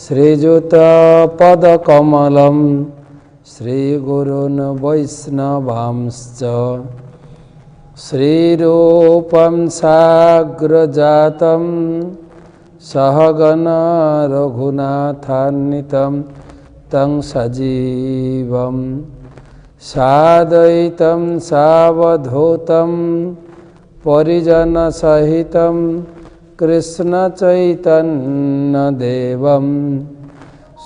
श्रीयुतपदकमलं श्रीगुरून् वैष्णवांश्च श्रीरूपं साग्रजातं सहगण रघुनाथान्वितं तं सजीवं साद्वैतं सावधूतं परिजनसहितं कृष्णचैतन्यदेवं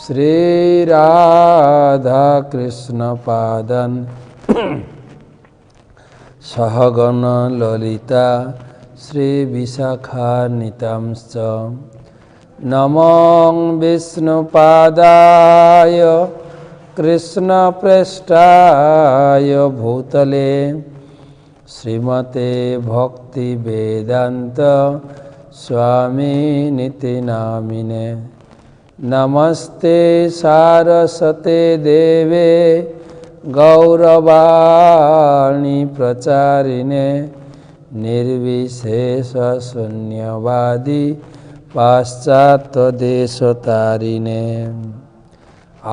श्रीराधाकृष्णपादान् सहगण ललिता श्रीविशाखान्वितांश्च नमो विष्णुपादाय कृष्णप्रेष्ठाय भूतले श्रीमते भक्तिवेदान्त स्वामिनिति नामिने नमस्ते सारस्वते देवे गौरवाणी प्रचारिणे निर्विशेषशून्यवादी पाश्चात्यदेशतारिणे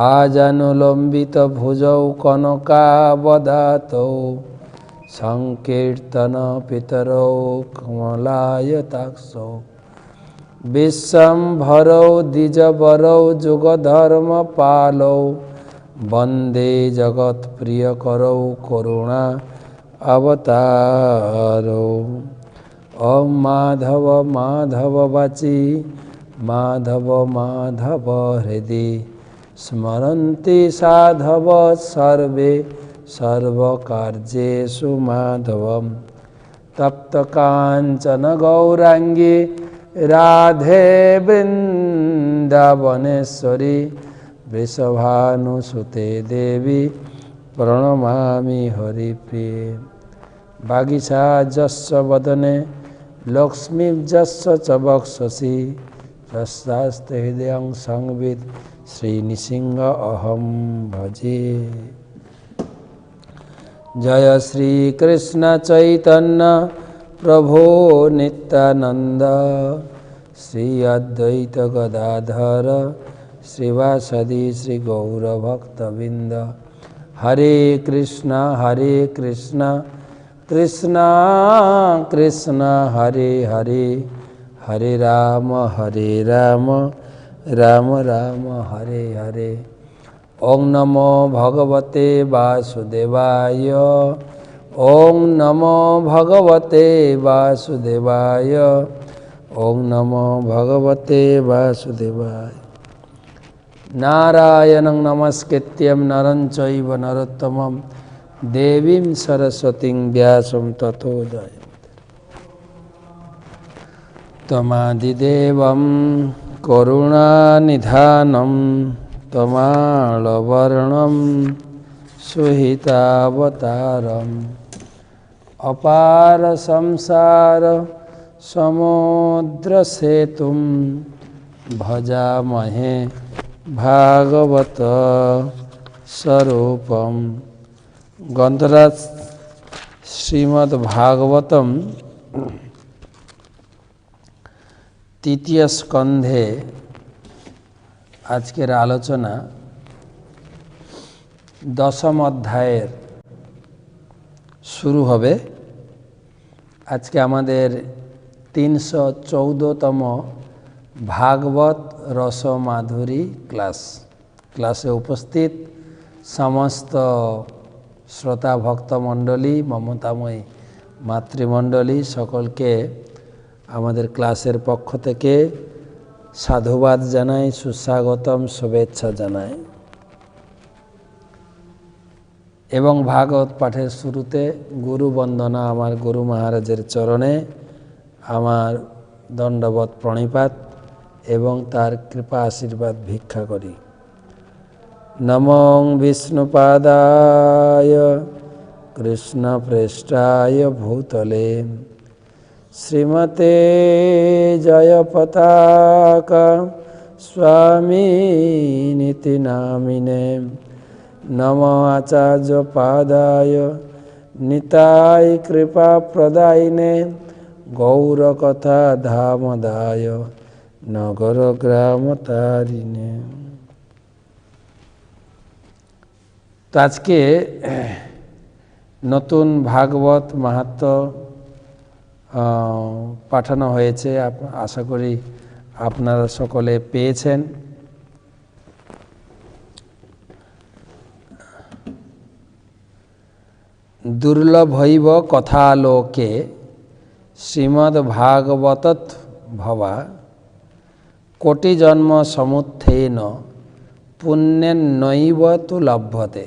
आजानुलम्बित भुजौ कनकावदातौ संकीर्तन पितरौ कमलायताक्षौ विश्वम्भरौ द्विजवरौ जुगधर्मपालौ वन्दे जगत्प्रियकरौ करुणा अवतारौ ॐ माधव माधव वाची माधव माधव हृदि स्मरन्ति साधव सर्वे सर्वकार्येषु माधवं तप्तकाञ्चन गौरांगी राधे वृन्दावनेश्वरी वृषभानुसुते देवी प्रणमामि हरिप्रिये वागीशा जस्य वदने लक्ष्मीर्यस्य च वक्षसि यस्यास्ते हृदयं संवित् श्रीनृसिंह अहं भजे। जय श्री कृष्ण चैतन्य प्रभो नित्यानंद श्री अद्वैत गदाधर श्रीवासदि श्री गौरभक्तबिंद हरे कृष्णा कृष्ण कृष्ण हरे हरे हरे राम राम राम हरे हरे। ओं नमो भगवते वासुदेवाय ओं नमो भगवते वासुदेवाय ओं नमो भगवते वासुदेवाय। नारायणं नमस्कृत्यं नरं चैव नरोत्तमं देवीं सरस्वतीं व्यासं ततो जयन्ति। त्वमादिदेवं करुणानिधानं त्वमालवर्णं सुहितावतारम् अपार संसार समुद्रसेतुं भजामहे भागवत स्वरूपम। ग्रंथराज श्रीमद्भागवतम तृतीय स्कंधे आजकेर आलोचना दशम अध्यायेर शुरू होबे। आज के आमादेर 314तम भागवत रस माधुरी क्लासे उपस्थित समस्त श्रोता भक्त मंडली ममतामयी मातृमंडली सकल के आमादेर क्लासेर पक्ष थेके साधुवाद जानाई सुस्वागतम शुभेच्छा जानाई एवं भागवत पाठेर शुरूते गुरु वंदना आमार गुरु महाराजेर चरणे आमार दंडवत प्रणिपात एवं तार कृपा आशीर्वाद भिक्षा करी। नमो विष्णुपादाय कृष्णप्रेष्ठाय भूतले श्रीमते जयपताका स्वामिनिति नामिने नमो आचार्यपादाय निताय कृपा प्रदायिने गौरकथा धामदाय নগর গ্রাম তারিণে। তো আজকে নতুন ভাগবত মাহাত্ম্য পাঠানো হয়েছে, আশা করি আপনারা সকলে পেয়েছেন। দুর্লভৈব কথালোকে শ্রীমদ্ভাগবতৎ ভবা কোটি জন্ম সমুত্থেন পুণ্যেনৈব তু লভ্যতে।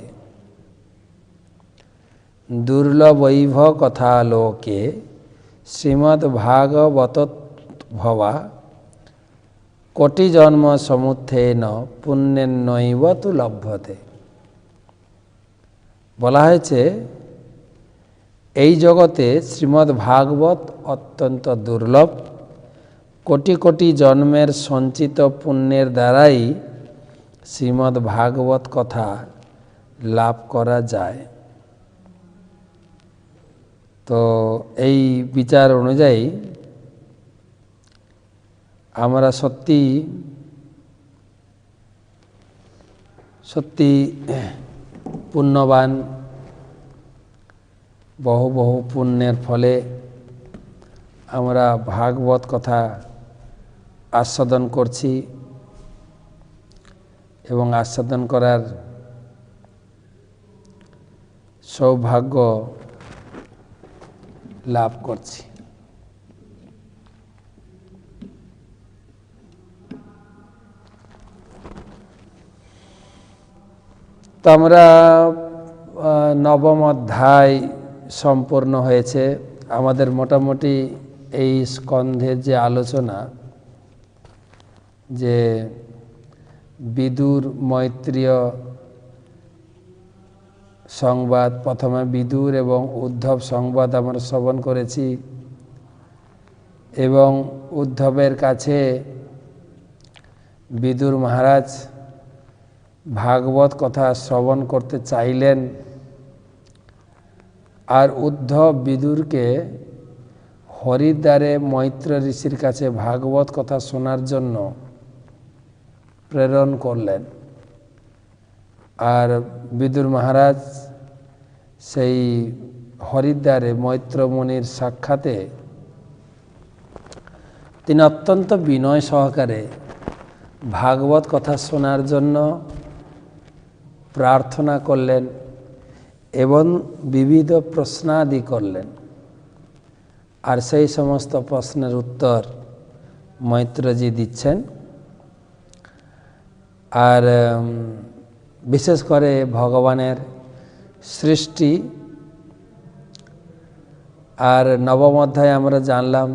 দুর্লভৈব কথালোকে শ্রীমদ্ভাগবতৎ ভবা কোটি জন্ম সমুত্থেন পুণ্যেনৈব তু লভ্যতে। বলা হয়েছে এই জগতে শ্রীমদ্ভাগবত অত্যন্ত দুর্লভ, কোটি কোটি জন্মের সঞ্চিত পুণ্যের দ্বারাই শ্রীমদ্ভাগবত কথা লাভ করা যায়। তো এই বিচার অনুযায়ী আমরা সত্যি সত্যি পুণ্যবান, বহু বহু পুণ্যের ফলে আমরা ভাগবত কথা আস্বাদন করছি এবং আস্বাদন করার সৌভাগ্য লাভ করছি। তো আমরা নবম অধ্যায় সম্পূর্ণ হয়েছে। আমাদের মোটামুটি এই স্কন্ধের যে আলোচনা, যে বিদুর মৈত্রেয় সংবাদ, প্রথমে বিদুর এবং উদ্ধব সংবাদ আমরা শ্রবণ করেছি, এবং উদ্ধবের কাছে বিদুর মহারাজ ভাগবত কথা শ্রবণ করতে চাইলেন, আর উদ্ধব বিদুরকে হরিদ্বারে মৈত্র ঋষির কাছে ভাগবত কথা শোনার জন্য প্রেরণ করলেন। আর বিদুর মহারাজ সেই হরিদ্বারে মৈত্র মুনির সাক্ষাতে তিনি অত্যন্ত বিনয় সহকারে ভাগবত কথা শোনার জন্য প্রার্থনা করলেন এবং বিবিধ প্রশ্নাদি করলেন। আর সেই সমস্ত প্রশ্নের উত্তর মৈত্রজি দিচ্ছেন। আর বিশেষ করে ভগবানের সৃষ্টি, আর নবম অধ্যায়ে আমরা জানলাম,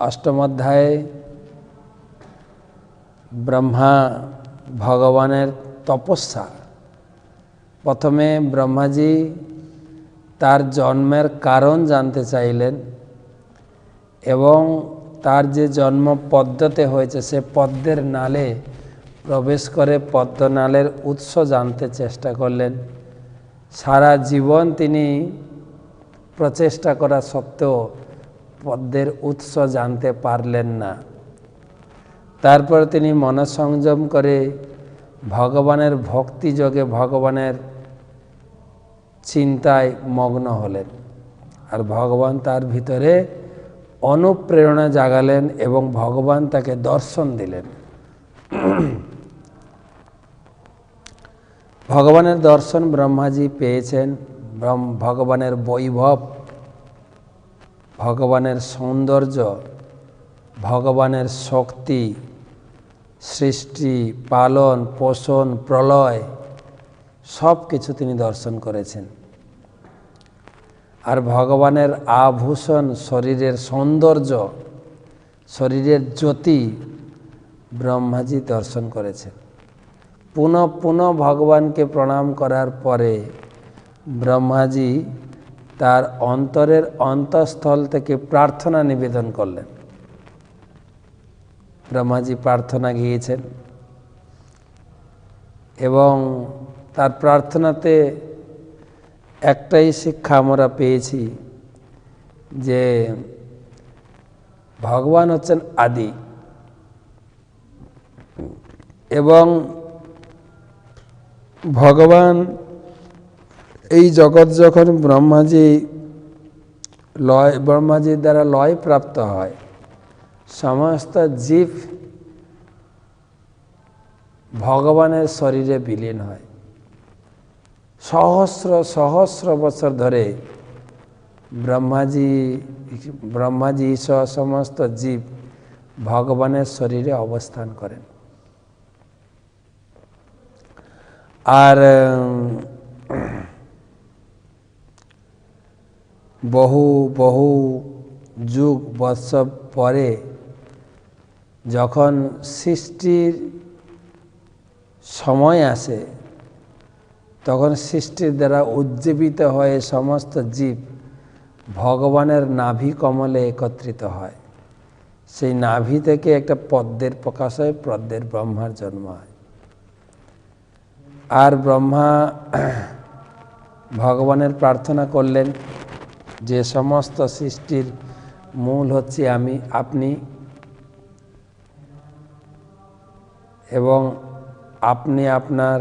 অষ্টম অধ্যায়ে ব্রহ্মা ভগবানের তপস্যা। প্রথমে ব্রহ্মাজি তার জন্মের কারণ জানতে চাইলেন এবং তার যে জন্ম পদ্মতে হয়েছে সে পদ্মের নালে প্রবেশ করে পদ্মনালের উৎস জানতে চেষ্টা করলেন। সারা জীবন তিনি প্রচেষ্টা করা সত্ত্বেও পদ্মের উৎস জানতে পারলেন না। তারপর তিনি মনঃসংযম করে ভগবানের ভক্তি যোগে ভগবানের চিন্তায় মগ্ন হলেন, আর ভগবান তার ভিতরে অনুপ্রেরণা জাগালেন এবং ভগবান তাকে দর্শন দিলেন। ভগবানের দর্শন ব্রহ্মাজি পেয়েছেন। ভগবানের বৈভব, ভগবানের সৌন্দর্য, ভগবানের শক্তি, সৃষ্টি, পালন, পোষণ, প্রলয় সব কিছু তিনি দর্শন করেছেন। আর ভগবানের আভূষণ, শরীরের সৌন্দর্য, শরীরের জ্যোতি ব্রহ্মাজি দর্শন করেছেন। পুনঃ পুনঃ ভগবানকে প্রণাম করার পরে ব্রহ্মাজি তার অন্তরের অন্তঃস্থল থেকে প্রার্থনা নিবেদন করলেন। ব্রহ্মাজি প্রার্থনা গিয়েছেন এবং তার প্রার্থনাতে একটাই শিক্ষা আমরা পেয়েছি, যে ভগবান হচ্ছেন আদি, এবং ভগবান এই জগৎ যখন ব্রহ্মাজির দ্বারা লয় প্রাপ্ত হয়, সমস্ত জীব ভগবানের শরীরে বিলীন হয়। সহস্র সহস্র বছর ধরে ব্রহ্মাজি সহ সমস্ত জীব ভগবানের শরীরে অবস্থান করেন। আর বহু বহু যুগ বৎসর পরে যখন সৃষ্টির সময় আসে, তখন সৃষ্টির দ্বারা উজ্জীবিত হয়ে সমস্ত জীব ভগবানের নাভি কমলে একত্রিত হয়। সেই নাভি থেকে একটা পদ্মের প্রকাশ হয়, পদ্মের ব্রহ্মার জন্ম হয়। আর ব্রহ্মা ভগবানের প্রার্থনা করলেন যে সমস্ত সৃষ্টির মূল হচ্ছে আপনি, এবং আপনি আপনার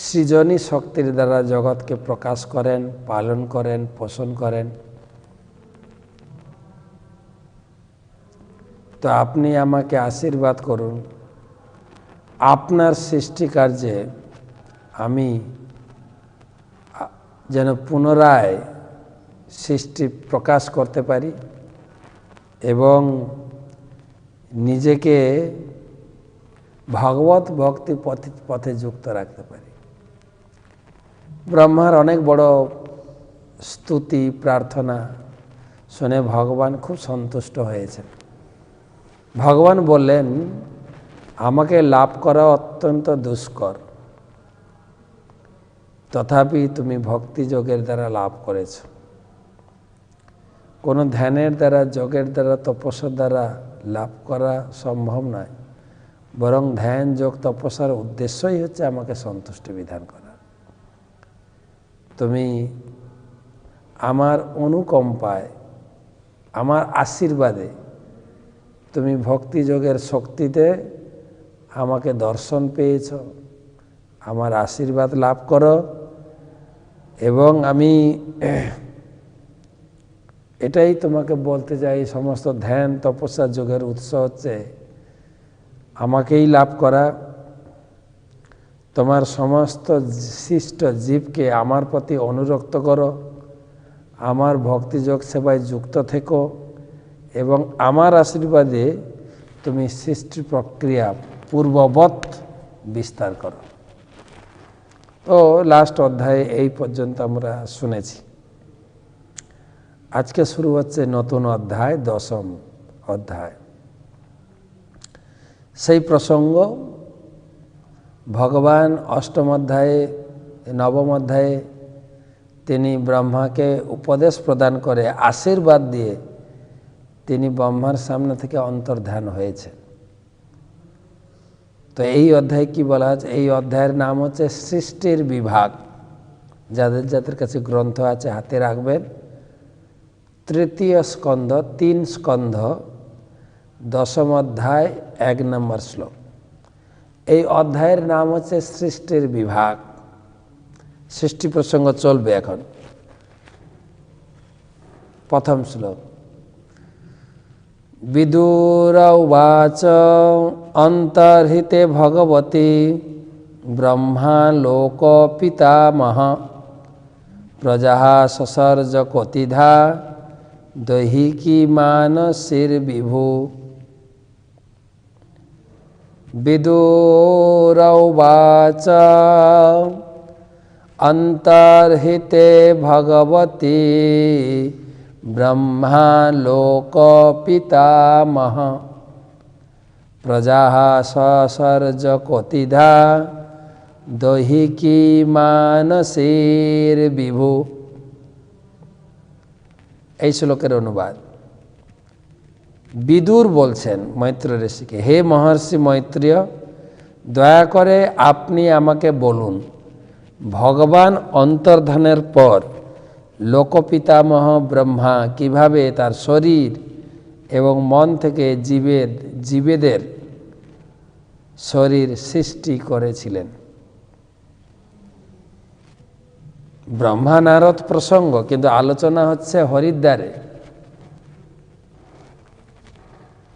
সৃজনী শক্তির দ্বারা জগৎকে প্রকাশ করেন, পালন করেন, পোষণ করেন। তো আপনি আমাকে আশীর্বাদ করুন, আপনার সৃষ্টি কার্যে আমি যেন পুনরায় সৃষ্টি প্রকাশ করতে পারি এবং নিজেকে ভগবত ভক্তি পথে যুক্ত রাখতে পারি। ব্রহ্মার অনেক বড় স্তুতি প্রার্থনা শুনে ভগবান খুব সন্তুষ্ট হয়েছেন। ভগবান বললেন, আমাকে লাভ করা অত্যন্ত দুষ্কর, তথাপি তুমি ভক্তি যোগের দ্বারা লাভ করেছ। কোনো ধ্যানের দ্বারা, যোগের দ্বারা, তপস্যার দ্বারা লাভ করা সম্ভব নয়, বরং ধ্যান যোগ তপস্যার উদ্দেশ্যই হচ্ছে আমাকে সন্তুষ্টি বিধান করা। তুমি আমার অনুকম্পায়, আমার আশীর্বাদে, তুমি ভক্তি যোগের শক্তিতে আমাকে দর্শন পেয়েছ, আমার আশীর্বাদ লাভ করো। এবং আমি এটাই তোমাকে বলতে চাই, সমস্ত ধ্যান তপস্যা যোগের উৎস হচ্ছে আমাকেই লাভ করা। তোমার সমস্ত সৃষ্ট জীবকে আমার প্রতি অনুরক্ত করো, আমার ভক্তিযোগ সেবায় যুক্ত থেকো এবং আমার আশীর্বাদে তুমি সৃষ্টি প্রক্রিয়া পূর্ববৎ বিস্তার করো। তো লাস্ট অধ্যায়ে এই পর্যন্ত আমরা শুনেছি। আজকে শুরু হচ্ছে নতুন অধ্যায়, 10ম অধ্যায়। সেই প্রসঙ্গ ভগবান 8ম অধ্যায়ে, 9ম অধ্যায়ে তিনি ব্রহ্মাকে উপদেশ প্রদান করে আশীর্বাদ দিয়ে তিনি ব্রহ্মার সামনে থেকে অন্তর্ধান হয়েছেন। তো এই অধ্যায় কি বলা আছে? এই অধ্যায়ের নাম হচ্ছে সৃষ্টির বিভাগ। যাদের যাদের কাছে গ্রন্থ আছে হাতে রাখবেন। 3য় স্কন্ধ, 3 স্কন্ধ, 10ম অধ্যায়, 1 নম্বর শ্লোক। এই অধ্যায়ের নাম হচ্ছে সৃষ্টির বিভাগ। সৃষ্টি প্রসঙ্গ চলবে এখন। প্রথম শ্লোক। বিদুর উবাচ অন্তর্হিতে ভগবতী ব্রহ্মা লোক পিতামহ প্রজা সসর্জ কোতিধা দৈহিকী মানসীর বিভু। বিদুর উবাচ অন্তর্হিতে ভগবতী ব্রহ্মা লোক পিতামহ প্রজা সসর্জ কোতিধা দৈহিকী মানসীর বিভু। এই শ্লোকের অনুবাদ। বিদুর বলছেন মৈত্র ঋষিকে, হে মহর্ষি মৈত্রেয়, দয়া করে আপনি আমাকে বলুন, ভগবান অন্তর্ধানের পর লোকপিতামহ ব্রহ্মা কিভাবে তার শরীর এবং মন থেকে জীবেদের শরীর সৃষ্টি করেছিলেন। ব্রহ্মা নারদ প্রসঙ্গ, কিন্তু আলোচনা হচ্ছে হরিদ্বারে।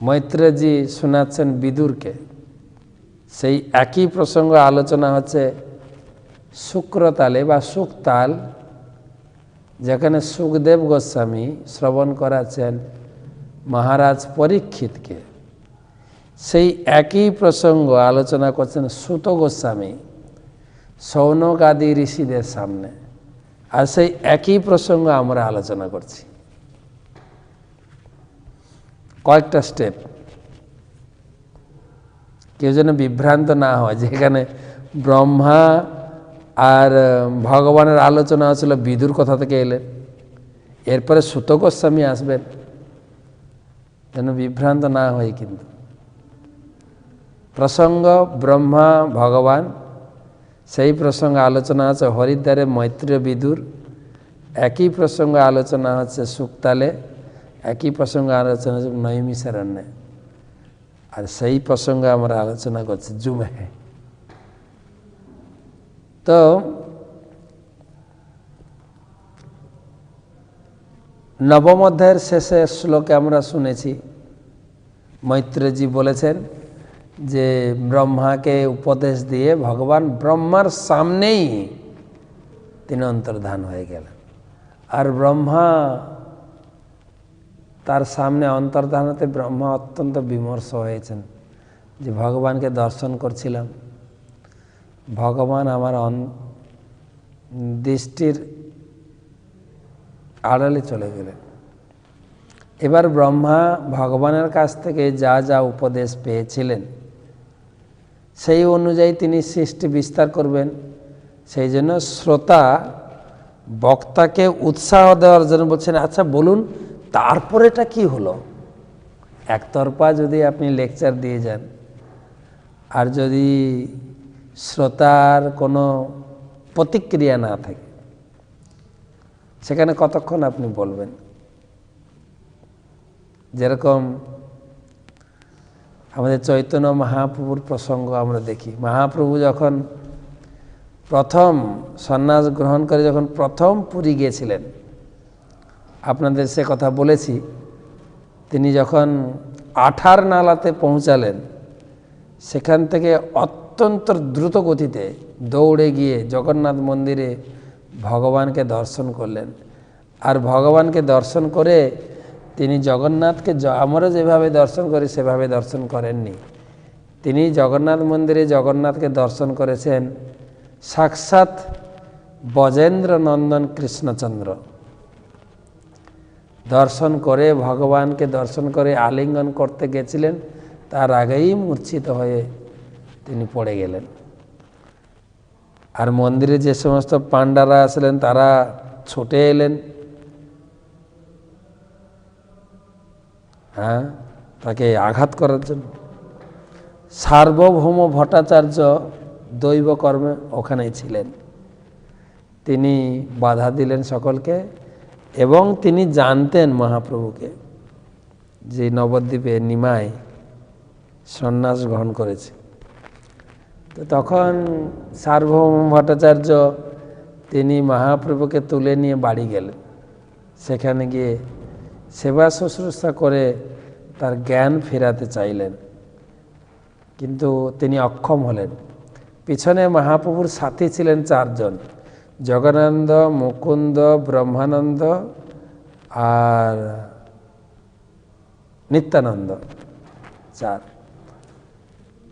মৈত্রেয়জি শোনাচ্ছেন বিদুরকে, সেই একই প্রসঙ্গ আলোচনা হচ্ছে শুক্রতালে বা শুকতাল, যেখানে সুখদেব গোস্বামী শ্রবণ করাচ্ছেন মহারাজ পরীক্ষিতকে। সেই একই প্রসঙ্গ আলোচনা করছেন সুত গোস্বামী শৌনক আদি ঋষিদের সামনে, আর সেই একই প্রসঙ্গ আমরা আলোচনা করছি। কয়েকটা স্টেপ, কেউ যেন বিভ্রান্ত না হয়, যেখানে ব্রহ্মা আর ভগবানের আলোচনা হচ্ছিল বিদুর কথা থেকে এলেন, এরপরে সুত গোস্বামী আসবেন, যেন বিভ্রান্ত না হয়। কিন্তু প্রসঙ্গ ব্রহ্মা ভগবান, সেই প্রসঙ্গে আলোচনা হচ্ছে হরিদ্বারে মৈত্রেয় বিদুর, একই প্রসঙ্গে আলোচনা হচ্ছে শুকতালে, একই প্রসঙ্গে আলোচনা হচ্ছে নৈমিষারণ্যে, আর সেই প্রসঙ্গে আমরা আলোচনা করছি জুমে। তো নবম অধ্যায়ের শেষে শ্লোকে আমরা শুনেছি মৈত্রেয়জি বলেছেন যে ব্রহ্মাকে উপদেশ দিয়ে ভগবান ব্রহ্মার সামনেই তিনি অন্তর্ধান হয়ে গেলেন, আর ব্রহ্মা তার সামনে অন্তর্ধান হতে ব্রহ্মা অত্যন্ত বিমর্ষ হয়েছেন যে ভগবানকে দর্শন করছিলাম, ভগবান আমার দৃষ্টির আড়ালে চলে গেলেন। এবার ব্রহ্মা ভগবানের কাছ থেকে যা যা উপদেশ পেয়েছিলেন সেই অনুযায়ী তিনি সৃষ্টি বিস্তার করবেন। সেই জন্য শ্রোতা বক্তাকে উৎসাহ দেওয়ার জন্য বলছেন, আচ্ছা বলুন তারপরে এটা কি হলো। একতরফা যদি আপনি লেকচার দিয়ে যান, আর যদি শ্রোতার কোনো প্রতিক্রিয়া না থাকে, সেখানে কতক্ষণ আপনি বলবেন। যেরকম আমাদের চৈতন্য মহাপ্রভুর প্রসঙ্গ আমরা দেখি, মহাপ্রভু যখন প্রথম সন্ন্যাস গ্রহণ করে যখন প্রথম পুরী গিয়েছিলেন, আপনাদের সে কথা বলেছি, তিনি যখন আঠার নালাতে পৌঁছালেন, সেখান থেকে অত্যন্ত দ্রুত গতিতে দৌড়ে গিয়ে জগন্নাথ মন্দিরে ভগবানকে দর্শন করলেন। আর ভগবানকে দর্শন করে তিনি জগন্নাথকে আমরা যেভাবে দর্শন করি সেভাবে দর্শন করেননি। তিনি জগন্নাথ মন্দিরে জগন্নাথকে দর্শন করেছেন সাক্ষাৎ ব্রজেন্দ্র নন্দন কৃষ্ণচন্দ্র। দর্শন করে ভগবানকে দর্শন করে আলিঙ্গন করতে গেছিলেন, তার আগেই মূর্ছিত হয়ে তিনি পড়ে গেলেন। আর মন্দিরে যে সমস্ত পাণ্ডারা আসলেন তারা ছুটে এলেন, তাকে আঘাত করার জন্য। সার্বভৌম ভট্টাচার্য দৈব কর্মে ওখানেই ছিলেন, তিনি বাধা দিলেন সকলকে, এবং তিনি জানতেন মহাপ্রভুকে যে নবদ্বীপে নিমাই সন্ন্যাস গ্রহণ করেছে। তো তখন সার্বভৌম ভট্টাচার্য তিনি মহাপ্রভুকে তুলে নিয়ে বাড়ি গেলেন, সেখানে গিয়ে সেবা শুশ্রূষা করে তার জ্ঞান ফেরাতে চাইলেন, কিন্তু তিনি অক্ষম হলেন। পিছনে মহাপ্রভুর সাথী ছিলেন চারজন, জগন্নাথ, মুকুন্দ, ব্রহ্মানন্দ আর নিত্যানন্দ, চার।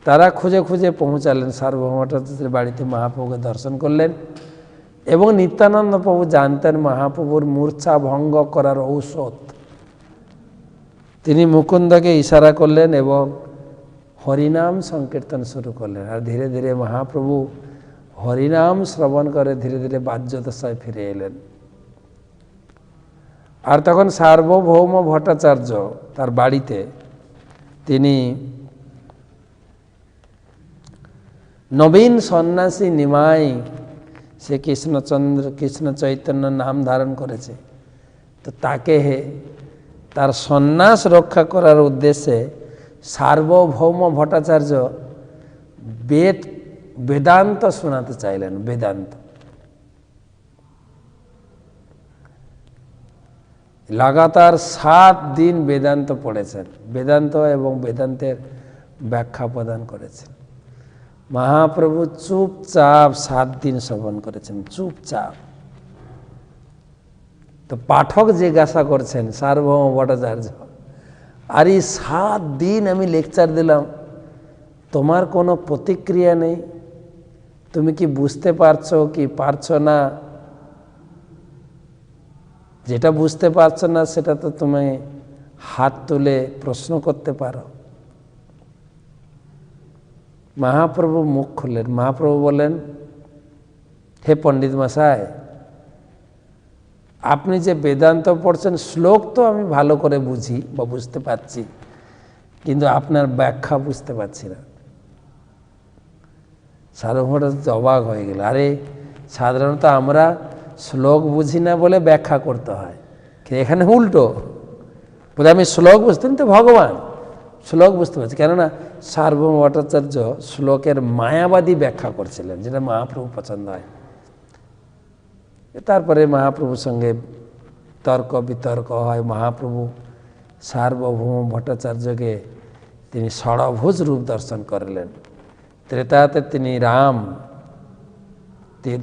তারা খুঁজে খুঁজে পৌঁছালেন সার্বভৌম ভট্টাচার্যের বাড়িতে, মহাপ্রভুকে দর্শন করলেন। এবং নিত্যানন্দ প্রভু জানতেন মহাপ্রভুর মূর্ছা ভঙ্গ করার ঔষধ। তিনি মুকুন্দকে ইশারা করলেন এবং হরিনাম সংকীর্তন শুরু করলেন। আর ধীরে ধীরে মহাপ্রভু হরিনাম শ্রবণ করে ধীরে ধীরে বাহ্যদশায় ফিরে এলেন। আর তখন সার্বভৌম ভট্টাচার্য তার বাড়িতে তিনি নবীন সন্ন্যাসী নিমাই, সে কৃষ্ণ চৈতন্য নাম ধারণ করেছে, তো তাকে তার সন্ন্যাস রক্ষা করার উদ্দেশ্যে সার্বভৌম ভট্টাচার্য বেদান্ত শোনাতে চাইলেন। বেদান্ত লাগাতার 7 দিন বেদান্ত পড়েছেন, বেদান্ত এবং বেদান্তের ব্যাখ্যা প্রদান করেছেন। মহাপ্রভু চুপচাপ 7 দিন শ্রবণ করেছেন, চুপচাপ। তো পাঠক জিজ্ঞাসা করছেন সার্বভৌম ভট্টাচার্য, আর এই 7 দিন আমি লেকচার দিলাম, তোমার কোনো প্রতিক্রিয়া নেই, তুমি কি বুঝতে পারছো কি পারছো না? যেটা বুঝতে পারছো না সেটা তো তুমি হাত তুলে প্রশ্ন করতে পারো। মহাপ্রভু মুখ খুললেন। মহাপ্রভু বলেন, হে পণ্ডিত মশাই, আপনি যে বেদান্ত পড়ছেন শ্লোক তো আমি ভালো করে বুঝি বা বুঝতে পারছি, কিন্তু আপনার ব্যাখ্যা বুঝতে পারছি না। সার্বভৌম অবাক হয়ে গেল। আরে সাধারণত আমরা শ্লোক বুঝি না বলে ব্যাখ্যা করতে হয়, কিন্তু এখানে উল্টো। বলে আমি শ্লোক বুঝতেন তো ভগবান, শ্লোক বুঝতে পারছি। কেননা সার্বভৌম ভট্টাচার্য শ্লোকের মায়াবাদী ব্যাখ্যা করছিলেন, যেটা মহাপ্রভু পছন্দ হয়। তারপরে মহাপ্রভুর সঙ্গে তর্ক বিতর্ক হয়। মহাপ্রভু সার্বভৌম ভট্টাচার্যকে তিনি ষড়ভুজ রূপ দর্শন করলেন। ত্রেতাতে তিনি রাম, তীর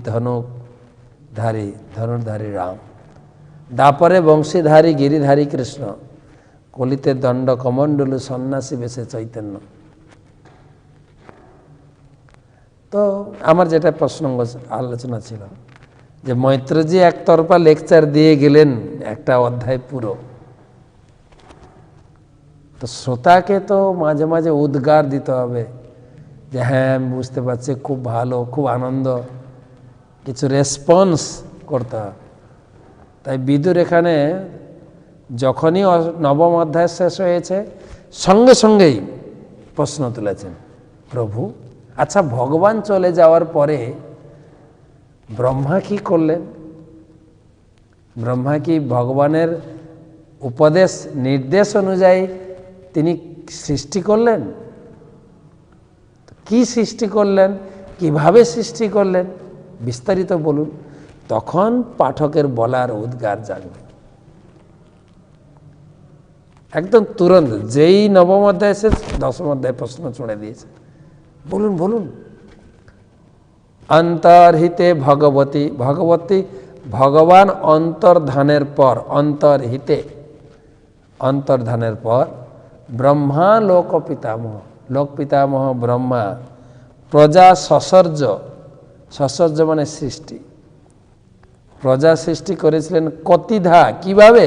ধনুর্ধারী রাম, দাপরে বংশীধারী গিরিধারী কৃষ্ণ, কলিতে দণ্ড কমণ্ডলু সন্ন্যাসী বেশে চৈতন্য। তো আমার যেটা প্রসঙ্গ আলোচনা ছিল যে মৈত্রজি একতরফা লেকচার দিয়ে গেলেন একটা অধ্যায় পুরো, তো শ্রোতাকে তো মাঝে মাঝে উদ্গার দিতে হবে যে হ্যাঁ আমি বুঝতে পারছি, খুব ভালো, খুব আনন্দ, কিছু রেসপন্স করতে হবে। তাই বিদুর এখানে যখনই 9ম অধ্যায় শেষ হয়েছে সঙ্গে সঙ্গেই প্রশ্ন তুলেছেন, প্রভু আচ্ছা ভগবান চলে যাওয়ার পরে ব্রহ্মা কি করলেন? ব্রহ্মা কি ভগবানের উপদেশ নির্দেশ অনুযায়ী তিনি সৃষ্টি করলেন? কি সৃষ্টি করলেন, কিভাবে সৃষ্টি করলেন, বিস্তারিত বলুন। তখন পাঠকের বলার উদ্গার জাগবে একদম তুরন্ত। যেই 9ম অধ্যায় শেষ 10ম অধ্যায় প্রশ্ন ছুড়ে দিয়েছে, বলুন বলুন। অন্তর্হিতে ভগবতী, ভগবতী ভগবান অন্তর্ধানের পর, অন্তর্হিতে অন্তর্ধানের পর ব্রহ্মা লোক পিতামহ, লোক পিতামহ ব্রহ্মা প্রজা সসর্জ, সসর্জ মানে সৃষ্টি, প্রজা সৃষ্টি করেছিলেন কতিধা, কিভাবে?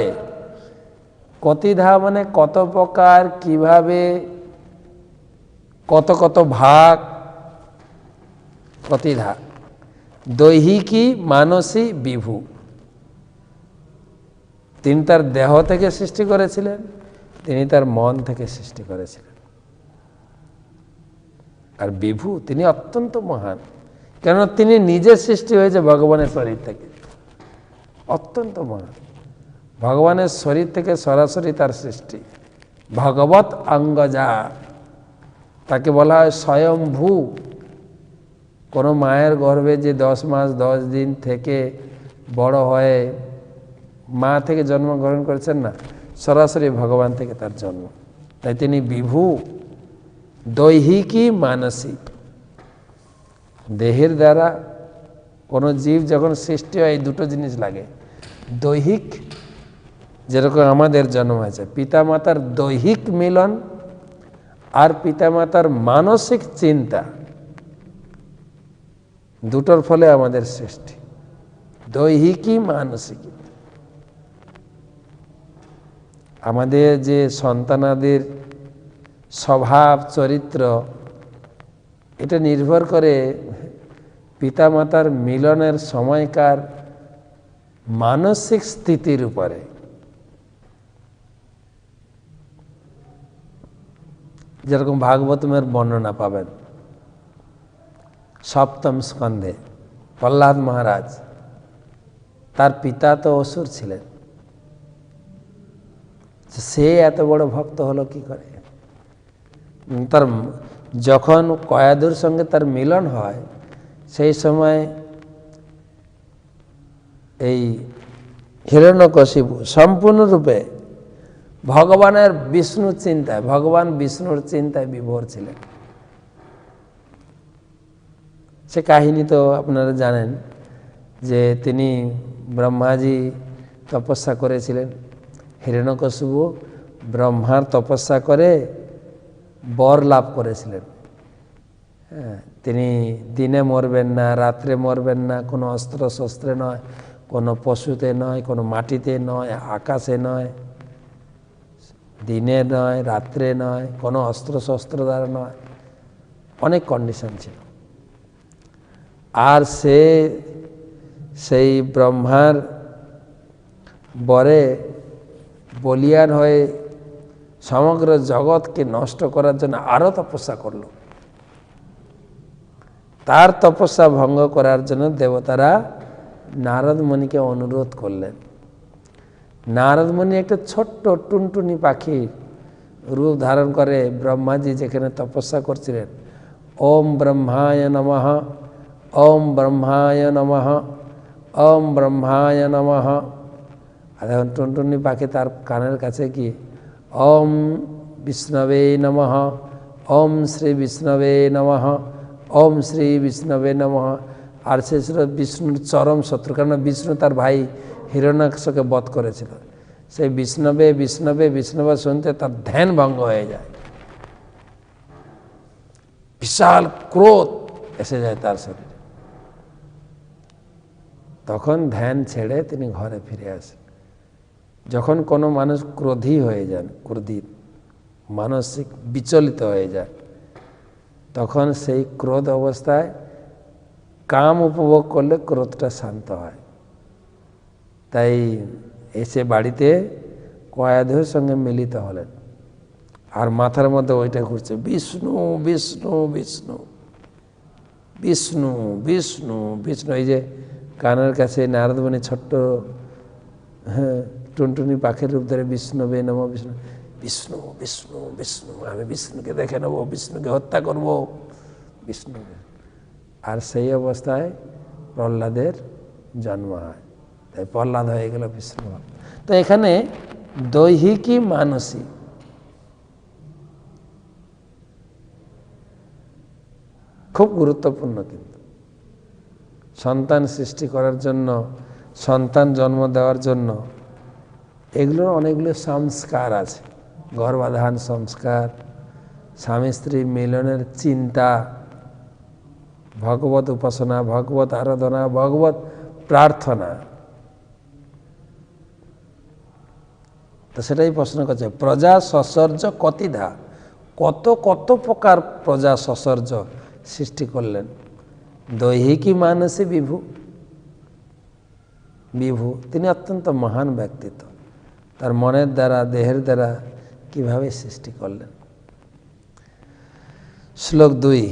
কতিধা মানে কত প্রকার, কিভাবে, কত কত ভাগ, কতিধা। দৈহিকী মানসী বিভু, তিনি তার দেহ থেকে সৃষ্টি করেছিলেন, তিনি তার মন থেকে সৃষ্টি করেছিলেন। আর বিভু তিনি অত্যন্ত মহান, কেননা তিনি নিজে সৃষ্টি হয়েছে ভগবানের শরীর থেকে, অত্যন্ত মহান। ভগবানের শরীর থেকে সরাসরি তার সৃষ্টি। ভগবত অঙ্গজা, তাকে বলা হয় স্বয়ম্ভূ। কোনো মায়ের গর্ভে যে 10 মাস 10 দিন থেকে বড় হয়ে মা থেকে জন্মগ্রহণ করেছেন না, সরাসরি ভগবান থেকে তার জন্ম, তাই তিনি বিভু। দৈহিকী মানসিক, দেহের দ্বারা কোনো জীব যখন সৃষ্টি হয় এই দুটো জিনিস লাগে। দৈহিক, যেরকম আমাদের জন্ম হয়েছে, পিতামাতার দৈহিক মিলন আর পিতামাতার মানসিক চিন্তা, দুটোর ফলে আমাদের সৃষ্টি। দৈহিকী মানসিক। আমাদের যে সন্তানাদের স্বভাব চরিত্র, এটা নির্ভর করে পিতামাতার মিলনের সময়কার মানসিক স্থিতির উপরে। যেরকম ভাগবতমের বর্ণনা পাবেন 7ম স্কন্ধে, প্রহ্লাদ মহারাজ, তার পিতা তো অসুর ছিলেন, সে এত বড় ভক্ত হলো কি করে? তার যখন কয়াধুর সঙ্গে তার মিলন হয় সেই সময় এই হিরণ্যকশিপু সম্পূর্ণরূপে ভগবানের বিষ্ণু চিন্তায়, ভগবান বিষ্ণুর চিন্তায় বিভোর ছিলেন। সে কাহিনী তো আপনারা জানেন যে তিনি ব্রহ্মাজি তপস্যা করেছিলেন, হিরণ্যকশিপু ব্রহ্মার তপস্যা করে বর লাভ করেছিলেন। তিনি দিনে মরবেন না, রাত্রে মরবেন না, কোনো অস্ত্র শস্ত্রে নয়, কোনো পশুতে নয়, কোনো মাটিতে নয়, আকাশে নয়, দিনে নয়, রাত্রে নয়, কোনো অস্ত্র শস্ত্র দ্বারা নয়, অনেক কন্ডিশন ছিল। আর সেই ব্রহ্মার বরে বলিয়ান হয়ে সমগ্র জগৎকে নষ্ট করার জন্য আরও তপস্যা করল। তার তপস্যা ভঙ্গ করার জন্য দেবতারা নারদ মুনিকে অনুরোধ করলেন। নারদ মুনি একটা ছোট্ট টুনটুনি পাখির রূপ ধারণ করে ব্রহ্মাজি যেখানে তপস্যা করছিলেন, ওম ব্রহ্মায় নমঃ, ওম ব্রহ্মায় নমঃ, ওম ব্রহ্মায় নমঃ। আর এখন টুনটুনি পাখি তার কানের কাছে কি ওম বিষ্ণবে নমঃ, ওম শ্রী বিষ্ণবে নমঃ, ওম শ্রী বিষ্ণবে নমঃ। আর সে ছিল বিষ্ণুর চরম শত্রু, কারণ বিষ্ণু তার ভাই হিরণ্যাক্ষকে বধ করেছিল। সেই বিষ্ণবে বিষ্ণবে বিষ্ণবে শুনতে তার ধ্যান ভঙ্গ হয়ে যায়, বিশাল ক্রোধ এসে যায় তার শরীরে। তখন ধ্যান ছেড়ে তিনি ঘরে ফিরে আসেন। যখন কোনো মানুষ ক্রোধী হয়ে যান, ক্রোধিত মানসিক বিচলিত হয়ে যায়, তখন সেই ক্রোধ অবস্থায় কাম উপভোগ করলে ক্রোধটা শান্ত হয়। তাই এসে বাড়িতে কয়াধুর সঙ্গে মিলিত হলেন, আর মাথার মধ্যে ওইটা ঘুরছে, বিষ্ণু বিষ্ণু বিষ্ণু বিষ্ণু বিষ্ণু বিষ্ণু। এই যে কানের কাছে নারদ মুনি ছোট্ট টুনটুনি পাখির রূপ ধরে বিষ্ণবে নম বিষ্ণু বিষ্ণু বিষ্ণু বিষ্ণু, আমি বিষ্ণুকে দেখে নেবো, বিষ্ণুকে হত্যা করব, বিষ্ণুকে। আর সেই অবস্থায় প্রহ্লাদের জন্ম হয়, তাই প্রহ্লাদ হয়ে গেল বিষ্ণু। তো এখানে দৈহিকী মানসিক খুব গুরুত্বপূর্ণ। কিন্তু সন্তান সৃষ্টি করার জন্য, সন্তান জন্ম দেওয়ার জন্য এগুলোর অনেকগুলো সংস্কার আছে। গর্ভাধান সংস্কার, স্বামী স্ত্রী মিলনের চিন্তা, ভগবত উপাসনা, ভগবত আরাধনা, ভগবত প্রার্থনা। তো সেটাই প্রশ্ন করছে, প্রজা সসর্জ কতিধা, কত কত প্রকার প্রজা সসর্জ সৃষ্টি করলেন। দৈহিকী মানসী বিভু, বিভু তিনি অত্যন্ত মহান ব্যক্তিত্ব, তার মনের দ্বারা দেহের দ্বারা কিভাবে সৃষ্টি করলেন। শ্লোক 2,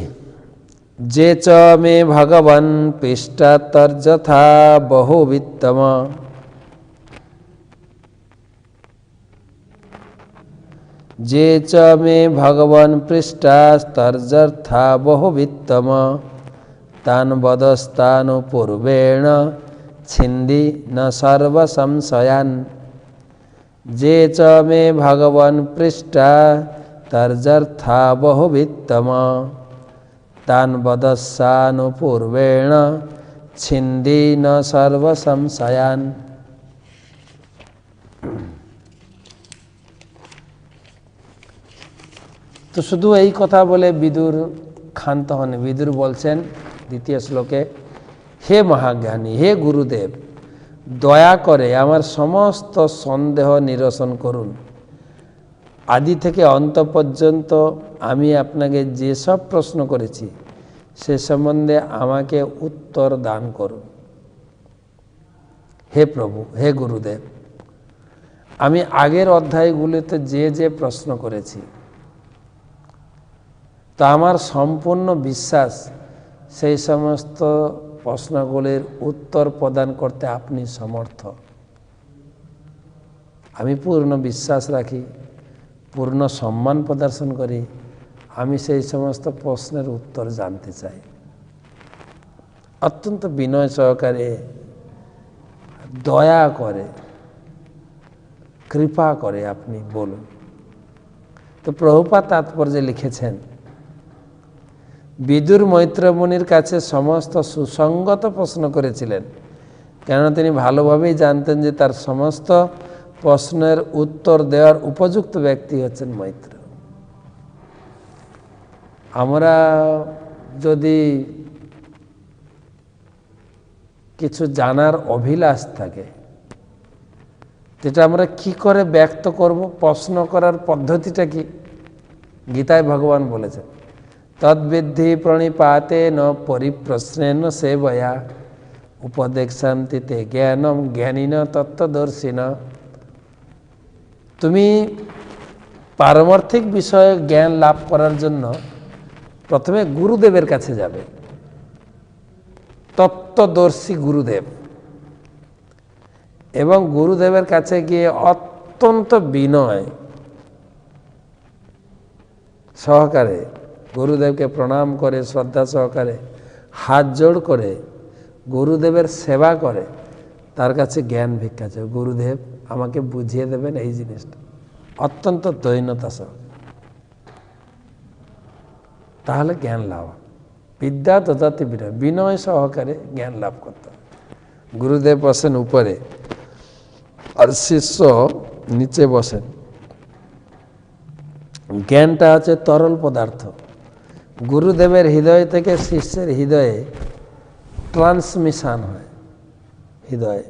যে চ মে ভগবান পৃষ্টাতর্যথা বহুবিত্তম, যে চ মে ভগবান পৃষ্টাস্তর্যথা বহুবিত্তম, তান বদস্তানু পূর্বেণ ছিন্দি ন সর্ব সংশয়ান। যে চ মে ভগবান পৃষ্টাস্তর্যথা বহুবিত্তম, তান বদস্তানু পূর্বেণ ছিন্দি ন সর্ব সংশয়ান। তো শুধু এই কথা বলে বিদুর ক্ষান্ত হন। বিদুর বলছেন দ্বিতীয় শ্লোকে, হে মহাজ্ঞানী, হে গুরুদেব, দয়া করে আমার সমস্ত সন্দেহ নিরসন করুন। আদি থেকে অন্ত পর্যন্ত আমি আপনাকে যেসব প্রশ্ন করেছি সে সম্বন্ধে আমাকে উত্তর দান করুন। হে প্রভু, হে গুরুদেব, আমি আগের অধ্যায়গুলিতে যে যে প্রশ্ন করেছি তা আমার সম্পূর্ণ বিশ্বাস সেই সমস্ত প্রশ্নগুলির উত্তর প্রদান করতে আপনি সমর্থ। আমি পূর্ণ বিশ্বাস রাখি, পূর্ণ সম্মান প্রদর্শন করি আমি সেই সমস্ত প্রশ্নের উত্তর জানতে চাই। অত্যন্ত বিনয় সহকারে, দয়া করে, কৃপা করে আপনি বলুন। তো প্রভুপাদ তাৎপর্যে লিখেছেন, বিদুর মৈত্র মুনির কাছে সমস্ত সুসঙ্গত প্রশ্ন করেছিলেন, কেননা তিনি ভালোভাবেই জানতেন যে তার সমস্ত প্রশ্নের উত্তর দেওয়ার উপযুক্ত ব্যক্তি হচ্ছেন মৈত্র। আমরা যদি কিছু জানার অভিলাষ থাকে, যেটা আমরা কি করে ব্যক্ত করব, প্রশ্ন করার পদ্ধতিটা কি? গীতায় ভগবান বলেছেন, তদ্বিদ্ধি প্রণিপাতে ন পরিপ্রশ্নেন সেবয়া উপদেশান্তি তে জ্ঞানম জ্ঞানীন তত্ত্বদর্শিন। তুমি পারমার্থিক বিষয়ে জ্ঞান লাভ করার জন্য প্রথমে গুরুদেবের কাছে যাবে, তত্ত্বদর্শী গুরুদেব, এবং গুরুদেবের কাছে গিয়ে অত্যন্ত বিনয় সহকারে গুরুদেবকে প্রণাম করে, শ্রদ্ধা সহকারে হাত জোড় করে গুরুদেবের সেবা করে তার কাছে জ্ঞান ভিক্ষা চায়। গুরুদেব আমাকে বুঝিয়ে দেবেন এই জিনিসটা, অত্যন্ত দৈন্যতা সহ, তাহলে জ্ঞান লাভ। বিদ্যা দদাতি বিনয়, বিনয় সহকারে জ্ঞান লাভ করতে হবে। গুরুদেব বসেন উপরে আর শিষ্য নিচে বসেন। জ্ঞানটা হচ্ছে তরল পদার্থ, গুরুদেবের হৃদয় থেকে শিষ্যের হৃদয়ে ট্রান্সমিশন হয়। হৃদয়ে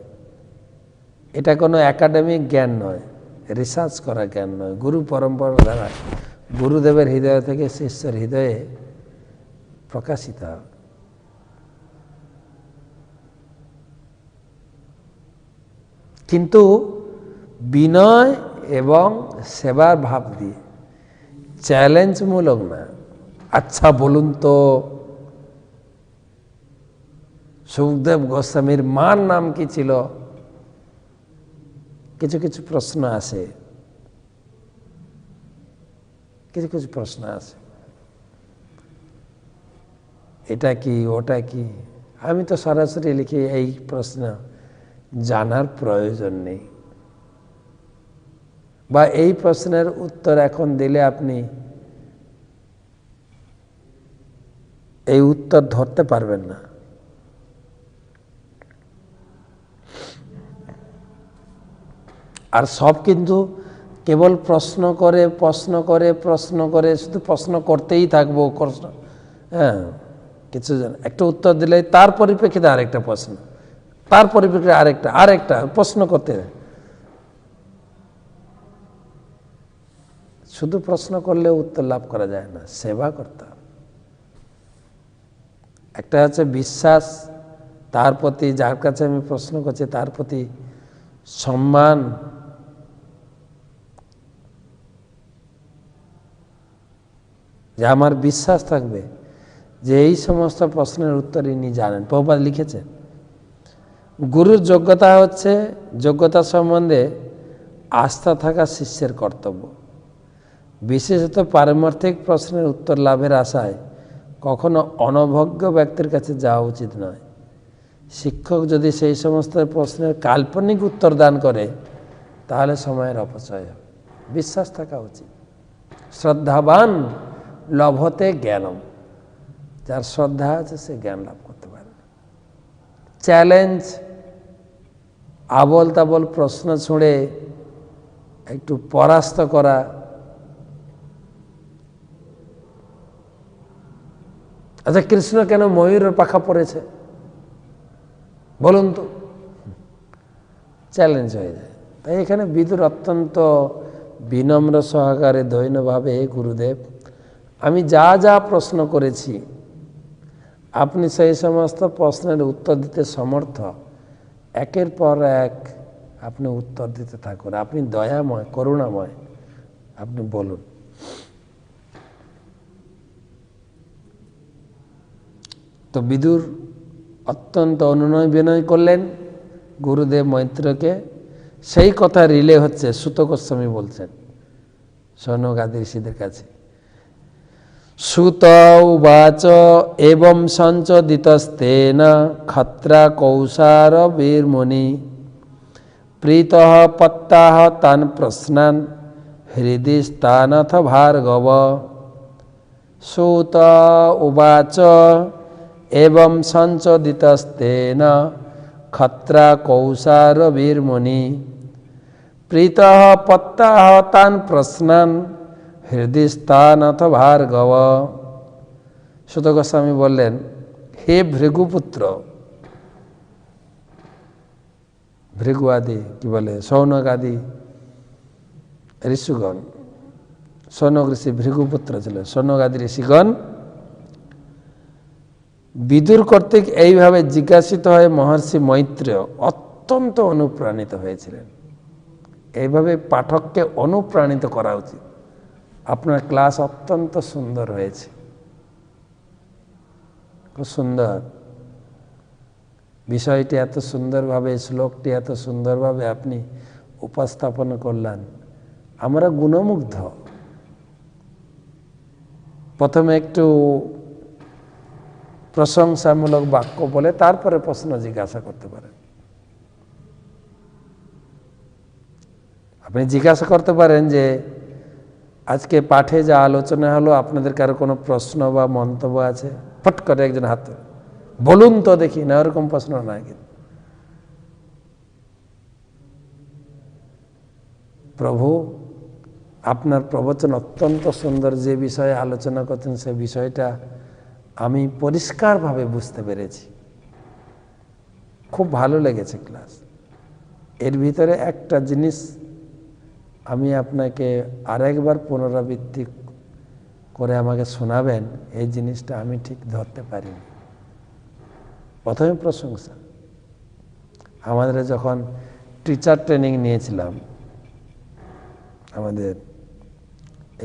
এটা কোনো একাডেমিক জ্ঞান নয়, রিসার্চ করা জ্ঞান নয়, গুরু পরম্পরা দ্বারা গুরুদেবের হৃদয় থেকে শিষ্যের হৃদয়ে প্রকাশিত হয়। কিন্তু বিনয় এবং সেবার ভাব দিয়ে, চ্যালেঞ্জমূলক না। আচ্ছা বলুন তো, সুখদেব গোস্বামীর মার নাম কি ছিল? কিছু কিছু প্রশ্ন আসে, কিছু কিছু প্রশ্ন আসে, এটা কি ওটা কি। আমি তো সরাসরি লিখি, এই প্রশ্ন জানার প্রয়োজন নেই, বা এই প্রশ্নের উত্তর এখন দিলে আপনি এই উত্তর ধরতে পারবেন না। আর সব কিন্তু কেবল প্রশ্ন করে প্রশ্ন করে প্রশ্ন করে, শুধু প্রশ্ন করতেই থাকবো। হ্যাঁ, কিছু একটা উত্তর দিলে তার পরিপ্রেক্ষিতে আরেকটা প্রশ্ন, তার পরিপ্রেক্ষিতে আরেকটা প্রশ্ন করতে। শুধু প্রশ্ন করলে উত্তর লাভ করা যায় না, সেবা করতে হবে। একটা হচ্ছে বিশ্বাস, তার প্রতি, যার কাছে আমি প্রশ্ন করছি তার প্রতি সম্মান, যে আমার বিশ্বাস থাকবে যে এই সমস্ত প্রশ্নের উত্তর ইনি জানেন। প্রভুপাদ লিখেছেন, গুরুর যোগ্যতা হচ্ছে, যোগ্যতা সম্বন্ধে আস্থা থাকা শিষ্যের কর্তব্য। বিশেষত পারমার্থিক প্রশ্নের উত্তর লাভের আশায় কখনো অনভজ্ঞ ব্যক্তির কাছে যাওয়া উচিত নয়। শিক্ষক যদি সেই সমস্ত প্রশ্নের কাল্পনিক উত্তর দান করে তাহলে সময়ের অপচয় হবে। বিশ্বাস থাকা উচিত। শ্রদ্ধাবান লভতে জ্ঞানম, যার শ্রদ্ধা আছে সে জ্ঞান লাভ করতে পারে। চ্যালেঞ্জ, আবল তাবল প্রশ্ন ছুঁড়ে একটু পরাস্ত করা, আচ্ছা কৃষ্ণ কেন ময়ূরের পাখা পড়েছে বলুন তো, চ্যালেঞ্জ হয়ে যায়। তাই এখানে বিদুর অত্যন্ত বিনম্র সহকারে দৈন্যভাবে, গুরুদেব আমি যা যা প্রশ্ন করেছি আপনি সেই সমস্ত প্রশ্নের উত্তর দিতে সমর্থ, একের পর এক আপনি উত্তর দিতে থাকুন। আপনি দয়াময়, করুণাময়, আপনি বলুন। তো বিদুর অত্যন্ত অনুনয় বিনয় করলেন গুরুদেব মৈত্রকে। সেই কথা রিলে হচ্ছে সুত গোস্বামী বলছেন সৌনক আদি ঋষিদের কাছে। सुत उवाच एवं संचोदितस्तेन खत्राकौसारवीर्मुनि प्रीतः पत्ताः तान् प्रश्नान् हृदि स्थानथ भार्गव। सुत उवाच एवं संचोदितस्तेन खत्राकौसारवीर्मुनि प्रीतः पत्ताः तान् प्रश्नान् हृदय स्थानथ भार्गव। সুত গোস্বামী বললেন, হে ভৃগুপুত্র, ভৃগু আদি কি বলে সৌনক আদি ঋষিগণ, সৌনক ঋষি ভৃগুপুত্র ছিলেন, সৌনক আদি ঋষিগণ বিদুর কর্তৃক এইভাবে জিজ্ঞাসিত হয়ে মহর্ষি মৈত্রেয় অত্যন্ত অনুপ্রাণিত হয়েছিলেন। এইভাবে পাঠককে অনুপ্রাণিত করা উচিত। আপনার ক্লাস অত্যন্ত সুন্দর হয়েছে, খুব সুন্দর, বিষয়টি এত সুন্দরভাবে, শ্লোকটি এত সুন্দরভাবে আপনি উপস্থাপন করলেন, আমরা গুণমুগ্ধ। প্রথমে একটু প্রশংসামূলক বাক্য বলে তারপরে প্রশ্ন জিজ্ঞাসা করতে পারেন। আপনি জিজ্ঞাসা করতে পারেন যে আজকে পাঠে যা আলোচনা হলো আপনাদের কারো কোনো প্রশ্ন বা মন্তব্য আছে? ফট করে একজন হাত বলুন তো দেখি, না এরকম প্রশ্ন না। কিন্তু প্রভু আপনার প্রবচন অত্যন্ত সুন্দর, যে বিষয়ে আলোচনা করছেন সে বিষয়টা আমি পরিষ্কারভাবে বুঝতে পেরেছি, খুব ভালো লেগেছে ক্লাস। এর ভিতরে একটা জিনিস আমি আপনাকে আরেকবার পুনরাবৃত্তি করে আমাকে শোনাবেন, এই জিনিসটা আমি ঠিক ধরতে পারিনি। প্রথমে প্রশংসা। আমাদের যখন টিচার ট্রেনিং নিয়েছিলাম, আমাদের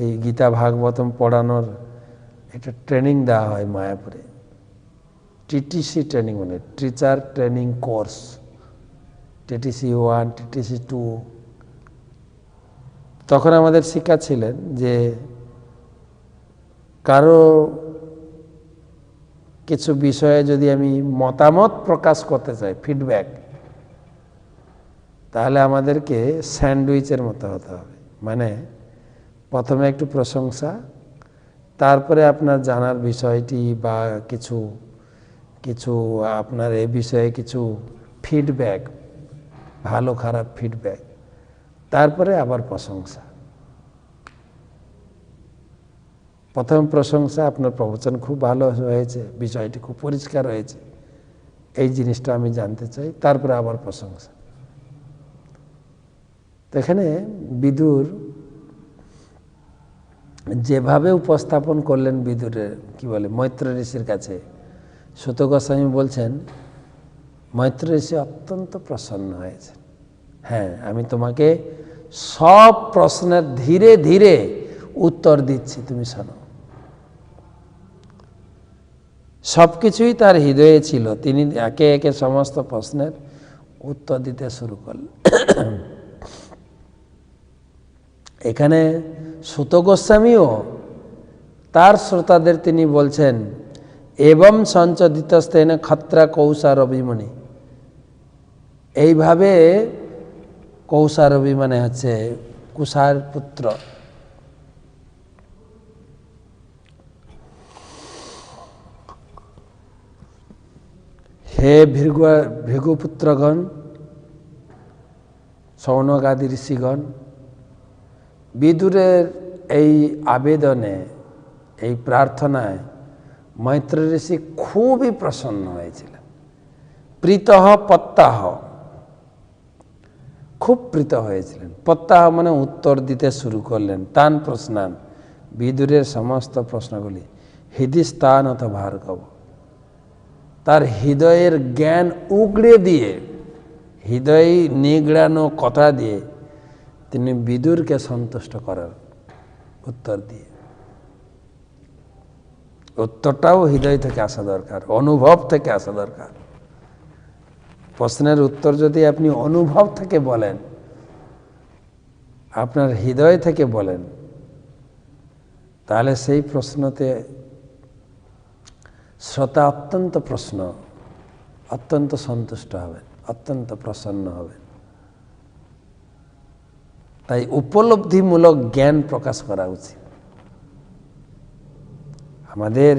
এই গীতা ভাগবতম পড়ানোর একটা ট্রেনিং দেওয়া হয় মায়াপুরে, টিটিসি ট্রেনিং, মানে teacher training course, TTC 1, TTC 2। তখন আমাদের শিক্ষা ছিলেন যে কারো কিছু বিষয়ে যদি আমি মতামত প্রকাশ করতে চাই, ফিডব্যাক, তাহলে আমাদেরকে স্যান্ডউইচের মতো হতে হবে। মানে প্রথমে একটু প্রশংসা, তারপরে আপনার জানার বিষয়টি বা কিছু কিছু আপনার এই বিষয়ে কিছু ফিডব্যাক, ভালো খারাপ ফিডব্যাক, তারপরে আবার প্রশংসা। প্রথম প্রশংসা, আপনার প্রবচন খুব ভালো হয়েছে, বিষয়টি খুব পরিষ্কার হয়েছে, এই জিনিসটা আমি জানতে চাই, তারপরে আবার প্রশংসা। তো এখানে বিদুর যেভাবে উপস্থাপন করলেন বিদুরের কি বলে মৈত্র ঋষির কাছে, সুত গোস্বামী বলছেন মৈত্র ঋষি অত্যন্ত প্রসন্ন হয়েছে। হ্যাঁ, আমি তোমাকে সব প্রশ্নের ধীরে ধীরে উত্তর দিচ্ছি, তুমি শোনো। সবকিছুই তার হৃদয়ে ছিল, তিনি একে একে সমস্ত প্রশ্নের উত্তর দিতে শুরু করলেন। এখানে সুত গোস্বামীও তার শ্রোতাদের তিনি বলছেন এবং সঞ্চদিতস্তেন খত্রা কৌসারবি, এইভাবে কৌসারবি মানে হচ্ছে কুষার পুত্র, হে ভৃগুপুত্রগণ, সৌনক আদি ঋষিগণ, বিদুরের এই আবেদনে, এই প্রার্থনায় মৈত্র ঋষি খুবই প্রসন্ন হয়েছিলেন। প্রীতঃ পত্তাহ, খুব প্রীত হয়েছিলেন। পত্তাহ মানে উত্তর দিতে শুরু করলেন। তান প্রশ্নান, বিদুরের সমস্ত প্রশ্নগুলি হৃদিস্থান অথবা ভার্গব, তার হৃদয়ের জ্ঞান উগড়ে দিয়ে, হৃদয় নিগড়ানো কথা দিয়ে তিনি বিদুরকে সন্তুষ্ট করার উত্তর দিয়ে, উত্তরটাও হৃদয় থেকে আসা দরকার, অনুভব থেকে আসা দরকার। প্রশ্নের উত্তর যদি আপনি অনুভব থেকে বলেন, আপনার হৃদয় থেকে বলেন, তাহলে সেই প্রশ্নতে শ্রোতা অত্যন্ত সন্তুষ্ট হবেন, অত্যন্ত প্রসন্ন হবেন। তাই উপলব্ধিমূলক জ্ঞান প্রকাশ করা উচিত। আমাদের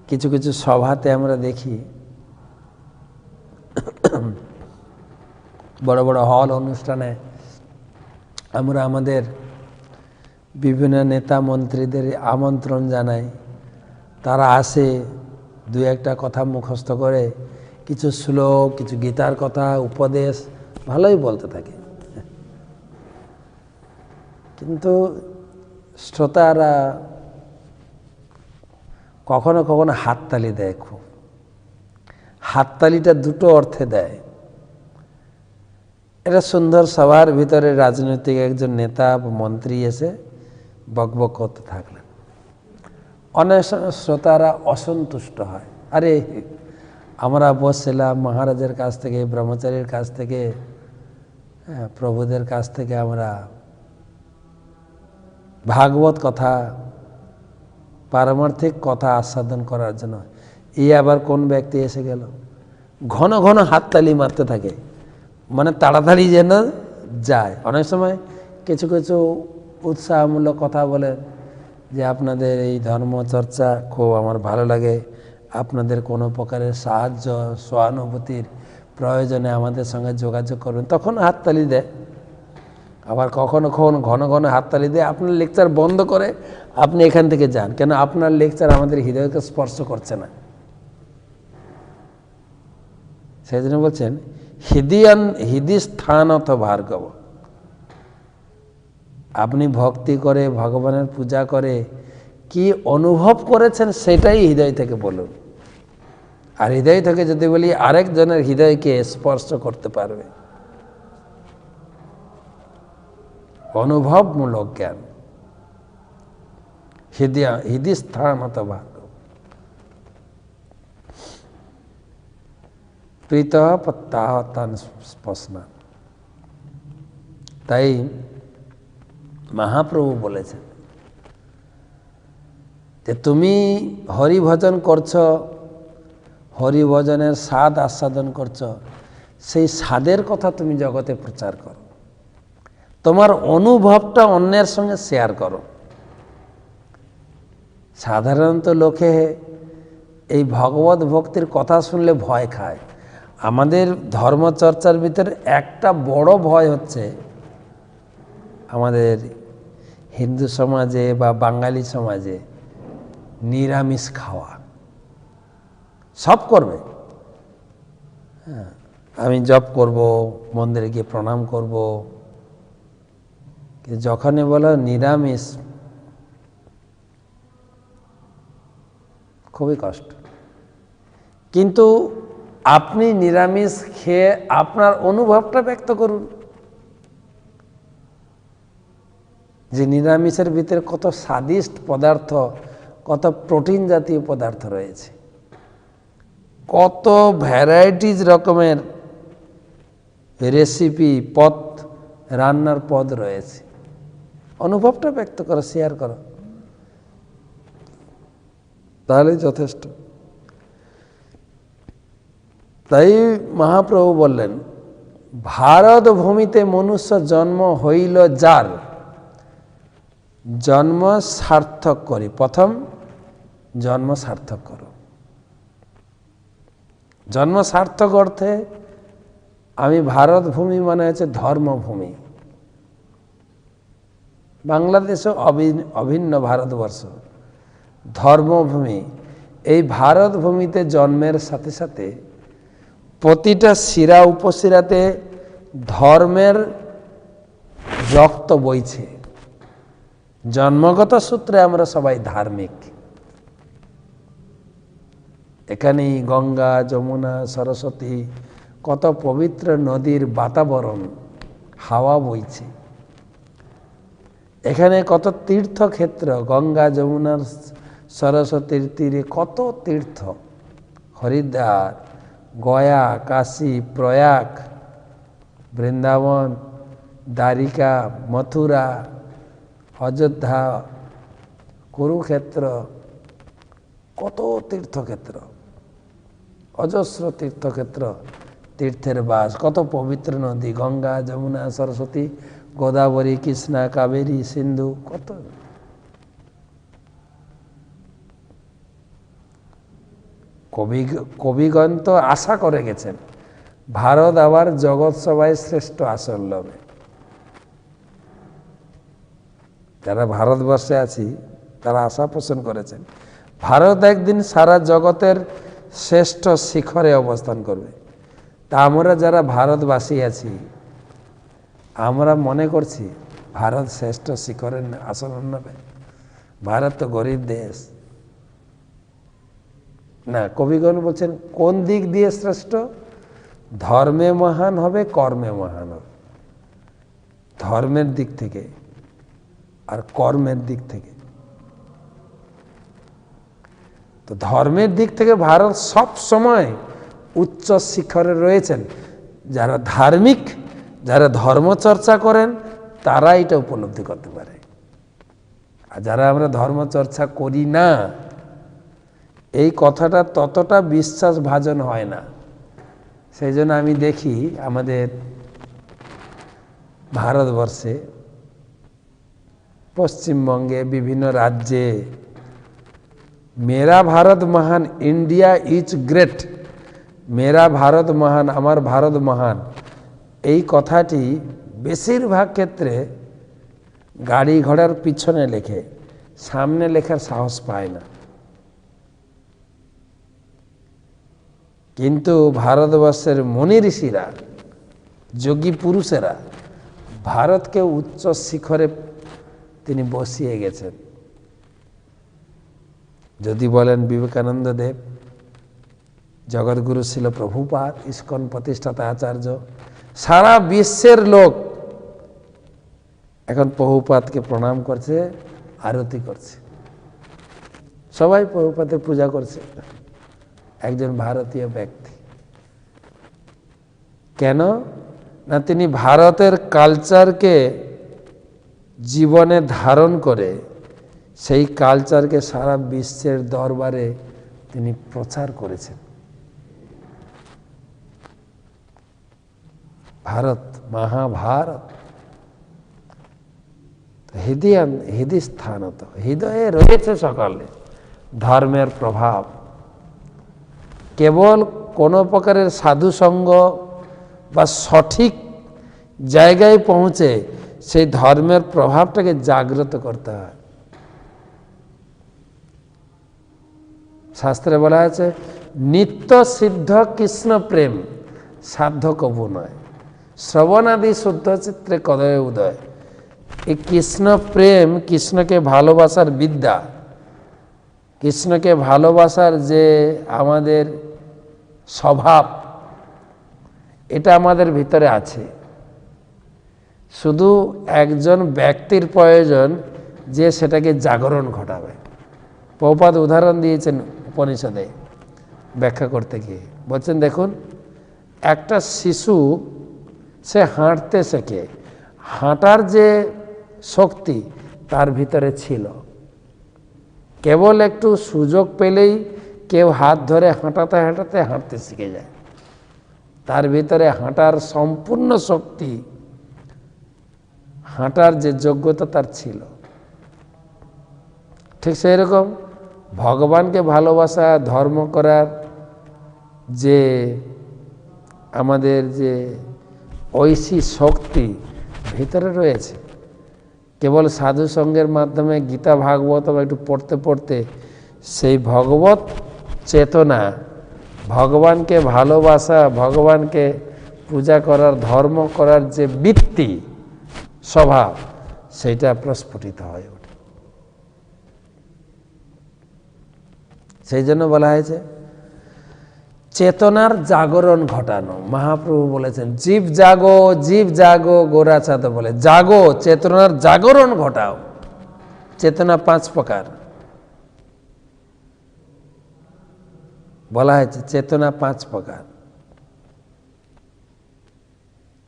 কিছু কিছু সভাতে আমরা দেখি, বড় বড় হল অনুষ্ঠানে আমরা আমাদের বিভিন্ন নেতা মন্ত্রীদের আমন্ত্রণ জানাই, তারা আসে, দু একটা কথা মুখস্থ করে, কিছু শ্লোক, কিছু গীতার কথা, উপদেশ ভালোই বলতে থাকে। কিন্তু শ্রোতারা কখনো কখনো হাততালি দেয়। খুব হাততালিটা দুটো অর্থে দেয়। এটা সুন্দর সভার ভিতরে রাজনৈতিক একজন নেতা বা মন্ত্রী এসে বকবক করতে থাকলেন, অনেক সময় শ্রোতারা অসন্তুষ্ট হয়। আরে আমরা বসছিলাম মহারাজের কাছ থেকে, ব্রহ্মচারীর কাছ থেকে, প্রভুদের কাছ থেকে আমরা ভাগবত কথা, পারমার্থিক কথা আস্বাদন করার জন্য এই আবার কোন ব্যক্তি এসে গেল। ঘন ঘন হাততালি মারতে থাকে, মানে তাড়াতাড়ি যেন যায়। অনেক সময় কিছু কিছু উৎসাহমূলক কথা বলে যে আপনাদের এই ধর্মচর্চা খুব আমার ভালো লাগে, আপনাদের কোনো প্রকারের সাহায্য সহানুভূতির প্রয়োজনে আমাদের সঙ্গে যোগাযোগ করবেন, তখন হাততালি দেয়। আবার কখনো কখনো ঘন ঘন হাততালি দেয়, আপনার লেকচার বন্ধ করে আপনি এখান থেকে যান, কেন আপনার লেকচার আমাদের হৃদয়কে স্পর্শ করছে না। সেই জন্য বলছেন হৃদি স্থানত ভার্গব। আপনি ভক্তি করে, ভগবানের পূজা করে কি অনুভব করেছেন সেটাই হৃদয় থেকে বলুন। আর হৃদয় থেকে যদি বলি, আরেকজনের হৃদয়কে স্পর্শ করতে পারবে। অনুভবমূলক জ্ঞান, হৃদি স্থানত ভার্গব। প্রীত পত্তাহ তান স্পর্শনা। তাই মহাপ্রভু বলেছেন যে তুমি হরিভজন করছো, হরিভজনের স্বাদ আস্বাদন করছো, সেই স্বাদের কথা তুমি জগতে প্রচার করো, তোমার অনুভবটা অন্যের সঙ্গে শেয়ার করো। সাধারণত লোকে এই ভগবত ভক্তির কথা শুনলে ভয় খায়। আমাদের ধর্মচর্চার ভিতরে একটা বড় ভয় হচ্ছে, আমাদের হিন্দু সমাজে বা বাঙালি সমাজে নিরামিষ খাওয়া। সব করবে, হ্যাঁ, আমি জপ করব, মন্দিরে গিয়ে প্রণাম করব, কিন্তু যখনই বলো নিরামিষ, খুবই কষ্ট। কিন্তু আপনি নিরামিষ খেয়ে আপনার অনুভবটা ব্যক্ত করুন, যে নিরামিষের ভিতরে কত স্বাদিষ্ট পদার্থ, কত প্রোটিন জাতীয় পদার্থ রয়েছে, কত ভ্যারাইটিজ রকমের রেসিপি, পদ, রান্নার পদ রয়েছে। অনুভবটা ব্যক্ত করো, শেয়ার করো, তাহলেই যথেষ্ট। তাই মহাপ্রভু বললেন, ভারত ভূমিতে মনুষ্য জন্ম হইল যার, জন্ম সার্থক করি। প্রথম জন্ম সার্থক করো। জন্ম সার্থক অর্থে আমি ভারত ভূমি মানে হচ্ছে ধর্মভূমি। বাংলাদেশও অভিন্ন ভারতবর্ষ, ধর্মভূমি। এই ভারত ভূমিতে জন্মের সাথে সাথে প্রতিটা শিরা উপশিরাতে ধর্মের রক্ত বইছে। জন্মগত সূত্রে আমরা সবাই ধার্মিক। এখানেই গঙ্গা, যমুনা, সরস্বতী, কত পবিত্র নদীর বাতাবরণ, হাওয়া বইছে। এখানে কত তীর্থক্ষেত্র, গঙ্গা, যমুনার, সরস্বতীর তীরে কত তীর্থ, হরিদ্বার, গয়া, কাশী, প্রয়াগ, বৃন্দাবন, দ্বারিকা, মথুরা, অযোধ্যা, কুরুক্ষেত্র, কত তীর্থক্ষেত্র, অজস্র তীর্থক্ষেত্র, তীর্থের বাস, কত পবিত্র নদী, গঙ্গা, যমুনা, সরস্বতী, গোদাবরী, কৃষ্ণা, কাবেরী, সিন্ধু, কত। কবিগণ তো আশা করে গেছেন ভারত আবার জগৎ সভায় শ্রেষ্ঠ আসন লবে। যারা ভারতবর্ষে আছি তারা আশা পোষণ করেছেন ভারত একদিন সারা জগতের শ্রেষ্ঠ শিখরে অবস্থান করবে। তা আমরা যারা ভারতবাসী আছি আমরা মনে করছি ভারত শ্রেষ্ঠ শিখরের আসন নেবে? ভারত তো গরিব দেশ না। কবিগণ বলছেন কোন দিক দিয়ে শ্রেষ্ঠ? ধর্মে মহান হবে, কর্মে মহান হবে। ধর্মের দিক থেকে আর কর্মের দিক থেকে। তো ধর্মের দিক থেকে ভারত সব সময় উচ্চ শিখরে রয়েছেন। যারা ধার্মিক, যারা ধর্মচর্চা করেন তারা এটা উপলব্ধি করতে পারে। আর যারা আমরা ধর্মচর্চা করি না এই কথাটা ততটা বিশ্বাসভাজন হয় না। সেই জন্য আমি দেখি আমাদের ভারতবর্ষে পশ্চিমবঙ্গে বিভিন্ন রাজ্যে মেরা ভারত মহান, ইন্ডিয়া ইজ গ্রেট, মেরা ভারত মহান, আমার ভারত মহান, এই কথাটি বেশিরভাগ ক্ষেত্রে গাড়ি ঘোড়ার পিছনে লেখে, সামনে লেখার সাহস পায় না। কিন্তু ভারতবর্ষের মুনি ঋষিরা, যোগী পুরুষেরা ভারতকে উচ্চ শিখরে তিনি বসিয়ে গেছেন। যদি বলেন বিবেকানন্দ দেব, জগৎগুরু ছিল প্রভুপাদ, ইস্কন প্রতিষ্ঠাতা আচার্য, সারা বিশ্বের লোক এখন প্রভুপাদকে প্রণাম করছে, আরতি করছে, সবাই প্রভুপাদের পূজা করছে। একজন ভারতীয় ব্যক্তি। কেন না তিনি ভারতের কালচারকে জীবনে ধারণ করে সেই কালচারকে সারা বিশ্বের দরবারে তিনি প্রচার করেছেন। ভারত মহাভারত হৃদয় স্থানত, হৃদয়ে রয়েছে সকলে ধর্মের প্রভাব। কেবল কোনো প্রকারের সাধুসঙ্গ বা সঠিক জায়গায় পৌঁছে সেই ধর্মের প্রভাবটাকে জাগ্রত করতে হয়। শাস্ত্রে বলা আছে নিত্য সিদ্ধ কৃষ্ণ প্রেম সাধ্য কবু নয়, শ্রবণাদি শুদ্ধ চিত্রে কদয় উদয়। এই কৃষ্ণ প্রেম, কৃষ্ণকে ভালোবাসার বিদ্যা, কৃষ্ণকে ভালোবাসার যে আমাদের স্বভাব, এটা আমাদের ভিতরে আছে। শুধু একজন ব্যক্তির প্রয়োজন যে সেটাকে জাগরণ ঘটাবে। প্রভুপাদ উদাহরণ দিয়েছেন উপনিষদে ব্যাখ্যা করতে গিয়ে, বলছেন দেখুন একটা শিশু সে হাঁটতে শেখে, হাঁটার যে শক্তি তার ভিতরে ছিল, কেবল একটু সুযোগ পেলেই কেউ হাত ধরে হাঁটাতে হাঁটাতে হাঁটতে শিখে যায়। তার ভিতরে হাঁটার সম্পূর্ণ শক্তি, হাঁটার যে যোগ্যতা তার ছিল। ঠিক সেই রকম ভগবানকে ভালোবাসা, ধর্ম করার যে আমাদের যে ঐশী শক্তি ভিতরে রয়েছে, কেবল সাধু সঙ্গের মাধ্যমে গীতা ভাগবত একটু পড়তে পড়তে সেই ভগবত চেতনা, ভগবানকে ভালোবাসা, ভগবানকে পূজা করার, ধর্ম করার যে বৃত্তি স্বভাব, সেইটা প্রস্ফুটিত হয়ে ওঠে। সেই জন্য বলা হয়েছে চেতনার জাগরণ ঘটানো। মহাপ্রভু বলেছেন জীব জাগো, জীব জাগো, গোরাচাঁদ বলে জাগো, চেতনার জাগরণ ঘটাও। চেতনা 5 প্রকার বলা হয়েছে, চেতনা 5 প্রকার।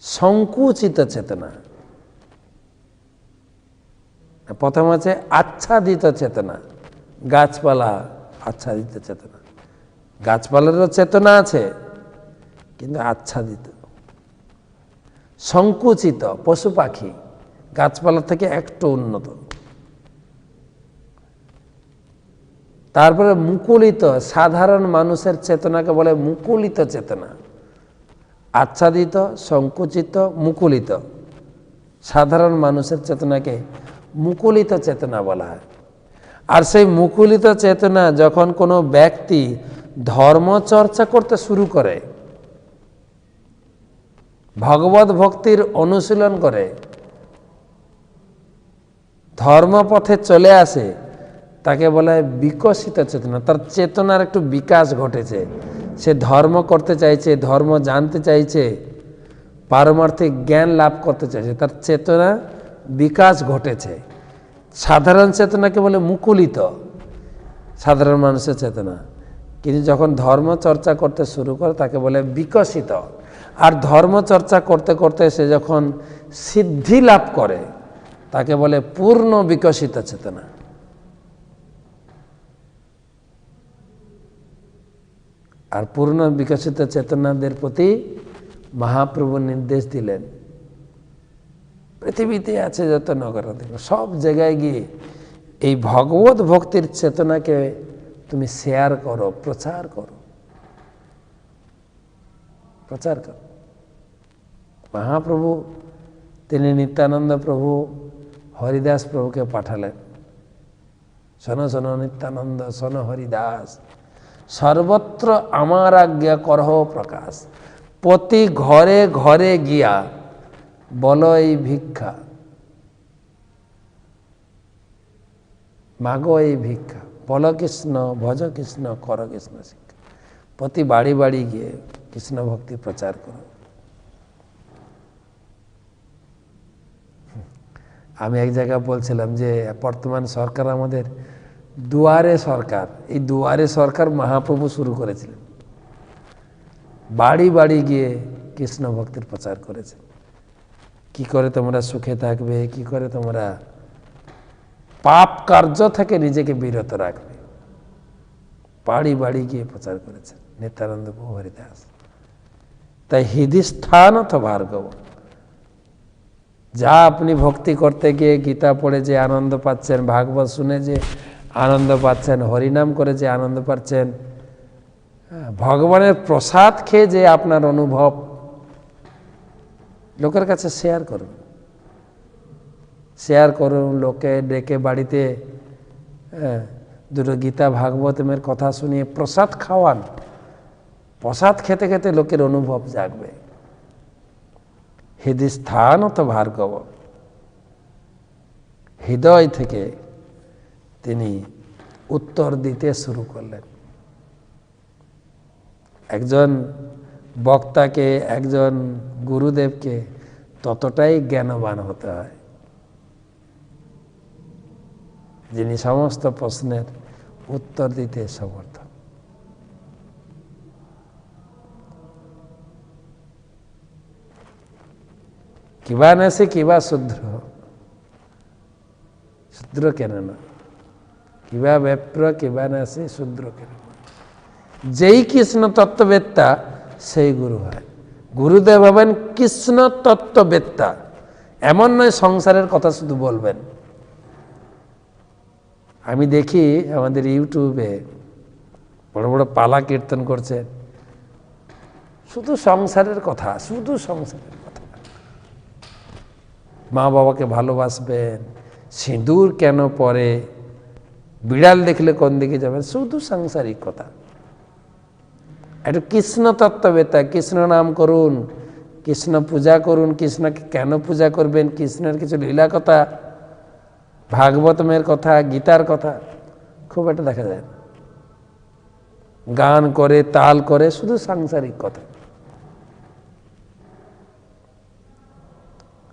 সংকুচিত চেতনা, প্রথম আছে আচ্ছাদিত চেতনা, গাছপালা আচ্ছাদিত চেতনা, গাছপালারও চেতনা আছে কিন্তু আচ্ছাদিত। সংকুচিত পশু পাখি গাছপালা থেকে একটু উন্নত। তারপরে মুকুলিত, সাধারণ মানুষের চেতনাকে বলে মুকুলিত চেতনা। আচ্ছাদিত, সংকুচিত, মুকুলিত, সাধারণ মানুষের চেতনাকে মুকুলিত চেতনা বলা হয়। আর সেই মুকুলিত চেতনা যখন কোনো ব্যক্তি ধর্মচর্চা করতে শুরু করে, ভগবত ভক্তির অনুশীলন করে, ধর্মপথে চলে আসে, তাকে বলা হয় বিকশিত চেতনা। তার চেতনার একটু বিকাশ ঘটেছে, সে ধর্ম করতে চাইছে, ধর্ম জানতে চাইছে, পারমার্থিক জ্ঞান লাভ করতে চাইছে, তার চেতনা বিকাশ ঘটেছে। সাধারণ চেতনাকে বলে মুকুলিত, সাধারণ মানুষের চেতনা। কিন্তু যখন ধর্ম চর্চা করতে শুরু করে তাকে বলে বিকশিত। আর ধর্ম চর্চা করতে করতে সে যখন সিদ্ধি লাভ করে তাকে বলে পূর্ণ বিকশিত চেতনা। আর পূর্ণ বিকশিত চেতনাদের প্রতি মহাপ্রভু নির্দেশ দিলেন, পৃথিবীতে আছে যত নগরাধিক সব জায়গায় গিয়ে এই ভগবত ভক্তির চেতনাকে তুমি শেয়ার করো, প্রচার করো, প্রচার করো। মহাপ্রভু তিনি নিত্যানন্দ প্রভু হরিদাস প্রভুকে পাঠালেন, শোনো শোনো নিত্যানন্দ, শোনো হরিদাস, সর্বত্র আমার আজ্ঞা করহ প্রকাশ, প্রতি ঘরে ঘরে গিয়া বলো এই ভিক্ষা, মাগো এই ভিক্ষা, বল কৃষ্ণ, ভজ কৃষ্ণ, কর কৃষ্ণ শিক্ষা। প্রতি বাড়ি বাড়ি গিয়ে কৃষ্ণ ভক্তি প্রচার করো। আমি এক জায়গায় বলছিলাম যে বর্তমান সরকার আমাদের দুয়ারে সরকার, এই দুয়ারে সরকার মহাপ্রভু শুরু করেছিলেন, বাড়ি বাড়ি গিয়ে কৃষ্ণ ভক্তির প্রচার করেছে। কি করে তোমরা সুখে থাকবে, কি করে তোমরা পাপ কার্য থেকে নিজেকে বিরত রাখবে, বাড়ি বাড়ি গিয়ে প্রচার করেছে নিত্যানন্দ প্রভু হরিদাস। তাই হৃদিস্থান অথ ভার্গব, যা আপনি ভক্তি করতে গিয়ে গীতা পড়ে যে আনন্দ পাচ্ছেন, ভাগবত শুনে যে আনন্দ পাচ্ছেন, হরিনাম করে যে আনন্দ পাচ্ছেন, ভগবানের প্রসাদ খেয়ে যে আপনার অনুভব, লোকের কাছে শেয়ার করুন, শেয়ার করুন। লোকে ডেকে বাড়িতে দুটো গীতা ভাগবতের কথা শুনিয়ে প্রসাদ খাওয়ান, প্রসাদ খেতে খেতে লোকের অনুভব জাগবে। হৃদিস্থান তো ভার্গব, হৃদয় থেকে তিনি উত্তর দিতে শুরু করলেন। একজন বক্তাকে, একজন গুরুদেবকে ততটাই জ্ঞানবান হতে হয় যিনি সমস্ত প্রশ্নের উত্তর দিতে সমর্থ। কিবা নাসি কিবা শূদ্র, শূদ্র কেন না, কিবা ব্যাপ্র কিবা নাসি শূদ্র কেন না। যেই কৃষ্ণ তত্ত্ববেত্তা সেই গুরু হয়। গুরুদেব হবেন কৃষ্ণ তত্ত্ববেত্তা, এমন নয় সংসারের কথা শুধু বলবেন। আমি দেখি আমাদের ইউটিউবে বড় বড় পালা কীর্তন করছেন, শুধু সংসারের কথা, শুধু সংসারের কথা। মা বাবাকে ভালোবাসবেন, সিঁদুর কেন পরে, বিড়াল দেখলে কোন দিকে যাবেন, শুধু সাংসারিক কথা। একটু কৃষ্ণ তত্ত্ববেত্তা, কৃষ্ণ নাম করুন, কৃষ্ণ পূজা করুন, কৃষ্ণকে কেন পূজা করবেন, কৃষ্ণের কিছু লীলা কথা, ভাগবতমের কথা, গীতার কথা খুব একটা দেখা যায় না। গান করে, তাল করে, শুধু সাংসারিক কথা।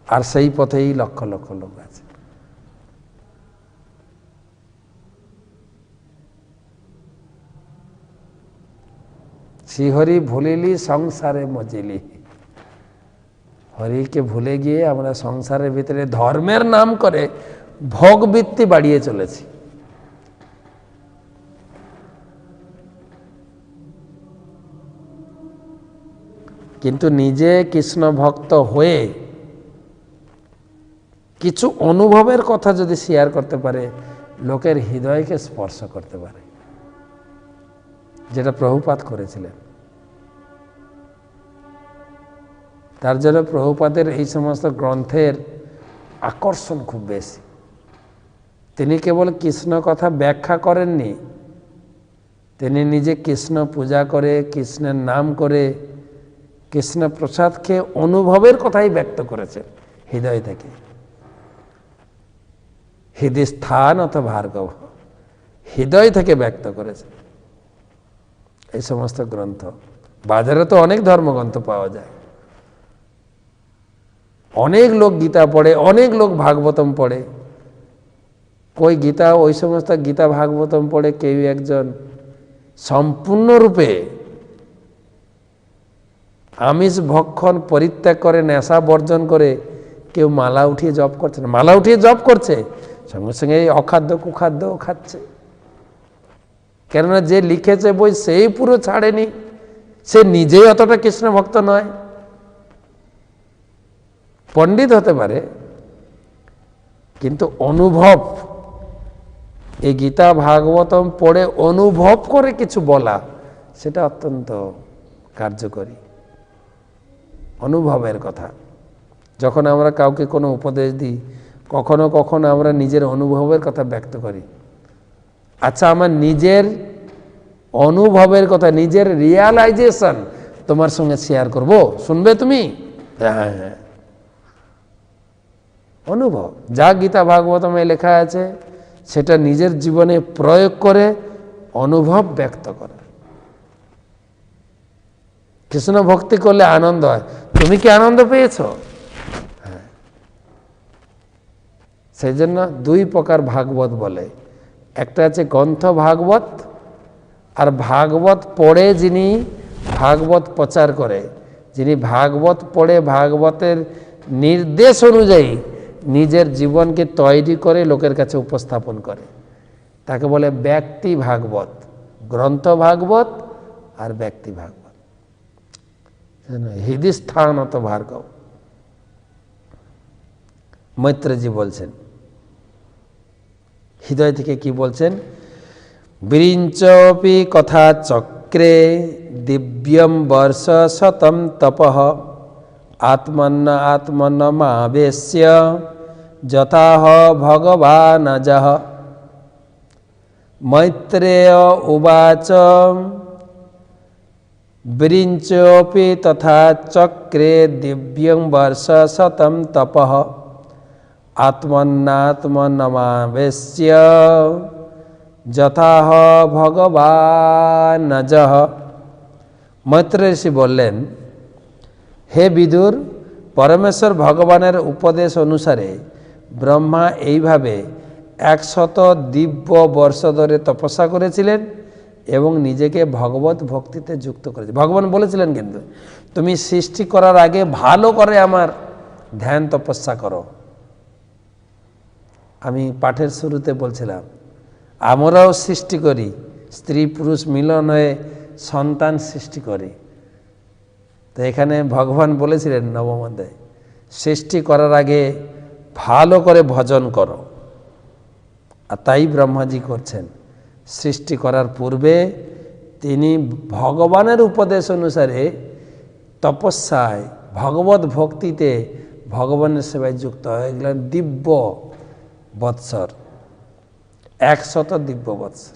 আর সেই পথেই লক্ষ লক্ষ লোক আছে। শ্রীহরি ভুলিলি সংসারে মজিলি, হরিকে ভুলে গিয়ে আমরা সংসারের ভিতরে ধর্মের নাম করে ভোগবৃত্তি বাড়িয়ে চলেছি। কিন্তু নিজে কৃষ্ণ ভক্ত হয়ে কিছু অনুভবের কথা যদি শেয়ার করতে পারে, লোকের হৃদয়কে স্পর্শ করতে পারে, যেটা প্রভুপাদ করেছিলেন। তার জন্য প্রভুপাদের এই সমস্ত গ্রন্থের আকর্ষণ খুব বেশি। তিনি কেবল কৃষ্ণ কথা ব্যাখ্যা করেননি, তিনি নিজে কৃষ্ণ পূজা করে, কৃষ্ণের নাম করে, কৃষ্ণ প্রসাদকে অনুভবের কথাই ব্যক্ত করেছেন হৃদয় থেকে। হৃদয় স্থান অথ ভার্গব, হৃদয় থেকে ব্যক্ত করেছে এই সমস্ত গ্রন্থ। বাজারে তো অনেক ধর্মগ্রন্থ পাওয়া যায়, অনেক লোক গীতা পড়ে, অনেক লোক ভাগবতম পড়ে। কই গীতা, ওই সমস্ত গীতা ভাগবতম পড়ে কেউ একজন সম্পূর্ণরূপে আমিষ ভক্ষণ পরিত্যাগ করে, নেশা বর্জন করে কেউ মালা উঠিয়ে জপ করছে না। মালা উঠিয়ে জপ করছে, সঙ্গে সঙ্গে এই অখাদ্য কুখাদ্য খাচ্ছে। কেননা যে লিখেছে বই সেই পুরো ছাড়েনি, সে নিজেই অতটা কৃষ্ণ ভক্ত নয়। পণ্ডিত হতে পারে, কিন্তু অনুভব, এই গীতা ভাগবতম পড়ে অনুভব করে কিছু বলা, সেটা অত্যন্ত কার্যকরী। অনুভবের কথা যখন আমরা কাউকে কোনো উপদেশ দিই, কখনো কখনো আমরা নিজের অনুভবের কথা ব্যক্ত করি। আচ্ছা, আমার নিজের অনুভবের কথা, নিজের রিয়ালাইজেশন তোমার সঙ্গে শেয়ার করব, শুনবে তুমি? হ্যাঁ হ্যাঁ, অনুভব যা গীতা ভাগবতমে লেখা আছে সেটা নিজের জীবনে প্রয়োগ করে অনুভব ব্যক্ত করে। কৃষ্ণ ভক্তি করলে আনন্দ হয়। তুমি কি আনন্দ পেয়েছ? হ্যাঁ। সেই জন্য দুই প্রকার ভাগবত বলে, একটা আছে গ্রন্থ ভাগবত, আর ভাগবত পড়ে যিনি ভাগবত প্রচার করে, যিনি ভাগবত পড়ে ভাগবতের নির্দেশ অনুযায়ী নিজের জীবনকে তৈরি করে লোকের কাছে উপস্থাপন করে, তাকে বলে ব্যক্তি ভাগবত। গ্রন্থ ভাগবত আর ব্যক্তি ভাগবত। হৃদয় স্থান অত ভার্গব। মৈত্রজি বলছেন, হৃদয় থেকে কি বলছেন? বিরিঞ্চপি কথা চক্রে দিব্যম বর্ষ শতম তপঃ আত্মন্ন আত্মনমাবেশ্য যথাহ ভগবানজঃ। মৈত্রেয় উবাচ বিরিঞ্চপি তথা চক্রে দিব্যং বর্ষ শতম তপঃ আত্মন্নাত্মনমাবেশ্য যথাহ ভগবানজঃ। মৈত্র ঋষি বললেন, হে বিদুর, পরমেশ্বর ভগবানের উপদেশ অনুসারে ব্রহ্মা এইভাবে 100 দিব্য বর্ষ ধরে তপস্যা করেছিলেন এবং নিজেকে ভগবত ভক্তিতে যুক্ত করেছে। ভগবান বলেছিলেন, কিন্তু তুমি সৃষ্টি করার আগে ভালো করে আমার ধ্যান তপস্যা করো। আমি পাঠের শুরুতে বলছিলাম, আমরাও সৃষ্টি করি, স্ত্রী পুরুষ মিলন হয়ে সন্তান সৃষ্টি করি। তো এখানে ভগবান বলেছিলেন নবম অধ্যায়ে, সৃষ্টি করার আগে ভালো করে ভজন করো। আর তাই ব্রহ্মাজি করছেন। সৃষ্টি করার পূর্বে তিনি ভগবানের উপদেশ অনুসারে তপস্যায়, ভগবত ভক্তিতে, ভগবানের সেবায় যুক্ত হয়ে গেলেন। দিব্য বৎসর, 100 দিব্য বৎসর।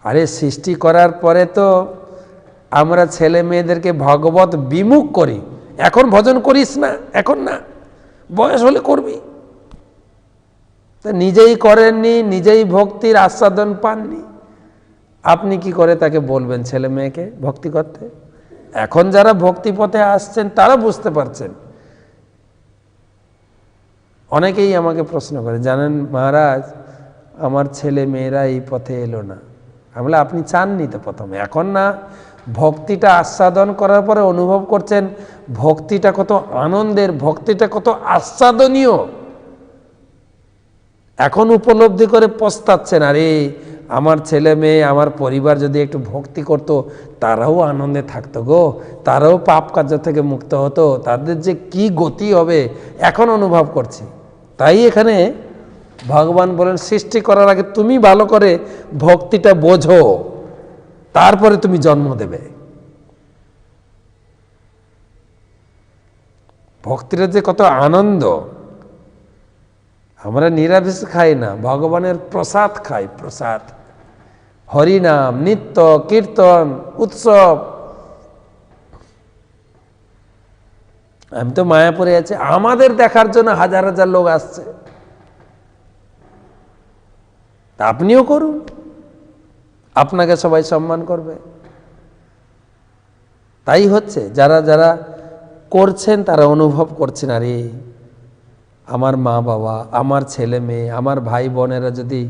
আরে সৃষ্টি করার পরে তো আমরা ছেলে মেয়েদেরকে ভগবত বিমুখ করি। এখন ভজন করিস না, এখন না, বয়স হলে করবি। তা নিজেই করেননি, নিজেই ভক্তির আস্বাদন পাননি, আপনি কি করে তাকে বলবেন ছেলে মেয়েকে ভক্তি করতে? এখন যারা ভক্তি পথে আসছেন তারা বুঝতে পারছেন। অনেকেই আমাকে প্রশ্ন করে, জানেন মহারাজ, আমার ছেলে মেয়েরা এই পথে এলো না। আমি বলি, আপনি চাননি তো প্রথমে, এখন না ভক্তিটা আস্বাদন করার পরে অনুভব করছেন ভক্তিটা কত আনন্দের, ভক্তিটা কত আস্বাদনীয়। এখন উপলব্ধি করে পস্তাচ্ছেন, আরে আমার ছেলে মেয়ে আমার পরিবার যদি একটু ভক্তি করত তারাও আনন্দে থাকতো গো, তারাও পাপ কার্য থেকে মুক্ত হতো, তাদের যে কি গতি হবে এখন অনুভব করছি। তাই এখানে ভগবান বলেন সৃষ্টি করার আগে তুমি ভালো করে ভক্তিটা বোঝো, তারপরে তুমি জন্ম দেবে। ভক্তির যে কত আনন্দ। আমরা নিরামিষ খাই না, ভগবানের প্রসাদ খাই, প্রসাদ, হরিনাম, নিত্য কীর্তন, উৎসব। আমি তো মায়াপুরে আছি, আমাদের দেখার জন্য হাজার হাজার লোক আসছে, তা আপনিও করুন, আপনাকে সবাই সম্মান করবে। তাই হচ্ছে, যারা যারা করছেন তারা অনুভব করছেন, আরে আমার মা বাবা, আমার ছেলে মেয়ে, আমার ভাই বোনেরা যদি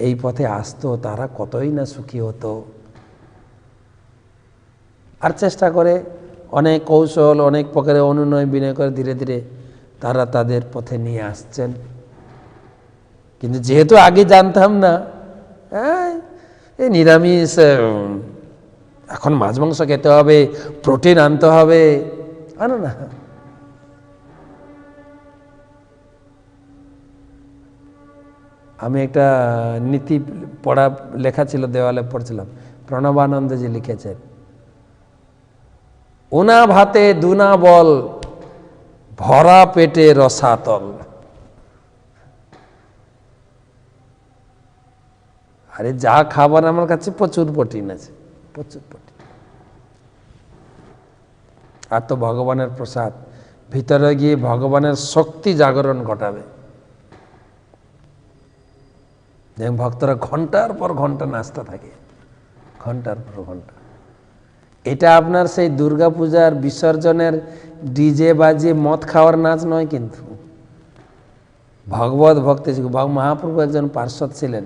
এই পথে আসতো তারা কতই না সুখী হতো। আর চেষ্টা করে অনেক কৌশল, অনেক প্রকারে অনুনয় বিনয় করে ধীরে ধীরে তারা তাদের পথে নিয়ে আসছেন। কিন্তু যেহেতু আগে জানতাম না, এই নিরামিষ, এখন মাছ মাংস খেতে হবে, প্রোটিন আনতে হবে, আনো না। আমি একটা নীতি পড়া লেখা ছিল, দেওয়ালে পড়ছিলাম, প্রণবানন্দজি লিখেছেন, উনা ভাতে দুনা বল, ভরা পেটে রসাতল। আরে যা খাবার আমার কাছে প্রচুর প্রোটিন আছে, প্রচুর প্রোটিন। আর তো ভগবানের প্রসাদ, ভিতরে গিয়ে ভগবানের শক্তি জাগরণ ঘটাবে। যেমন ভক্তরা ঘন্টার পর ঘন্টা নাচতে থাকে, ঘন্টার পর ঘন্টা। এটা আপনার সেই দুর্গা পূজার বিসর্জনের ডিজে বাজিয়ে মদ খাওয়ার নাচ নয়, কিন্তু ভগবত ভক্তি। মহাপ্রভু একজন পার্শ্বদ ছিলেন,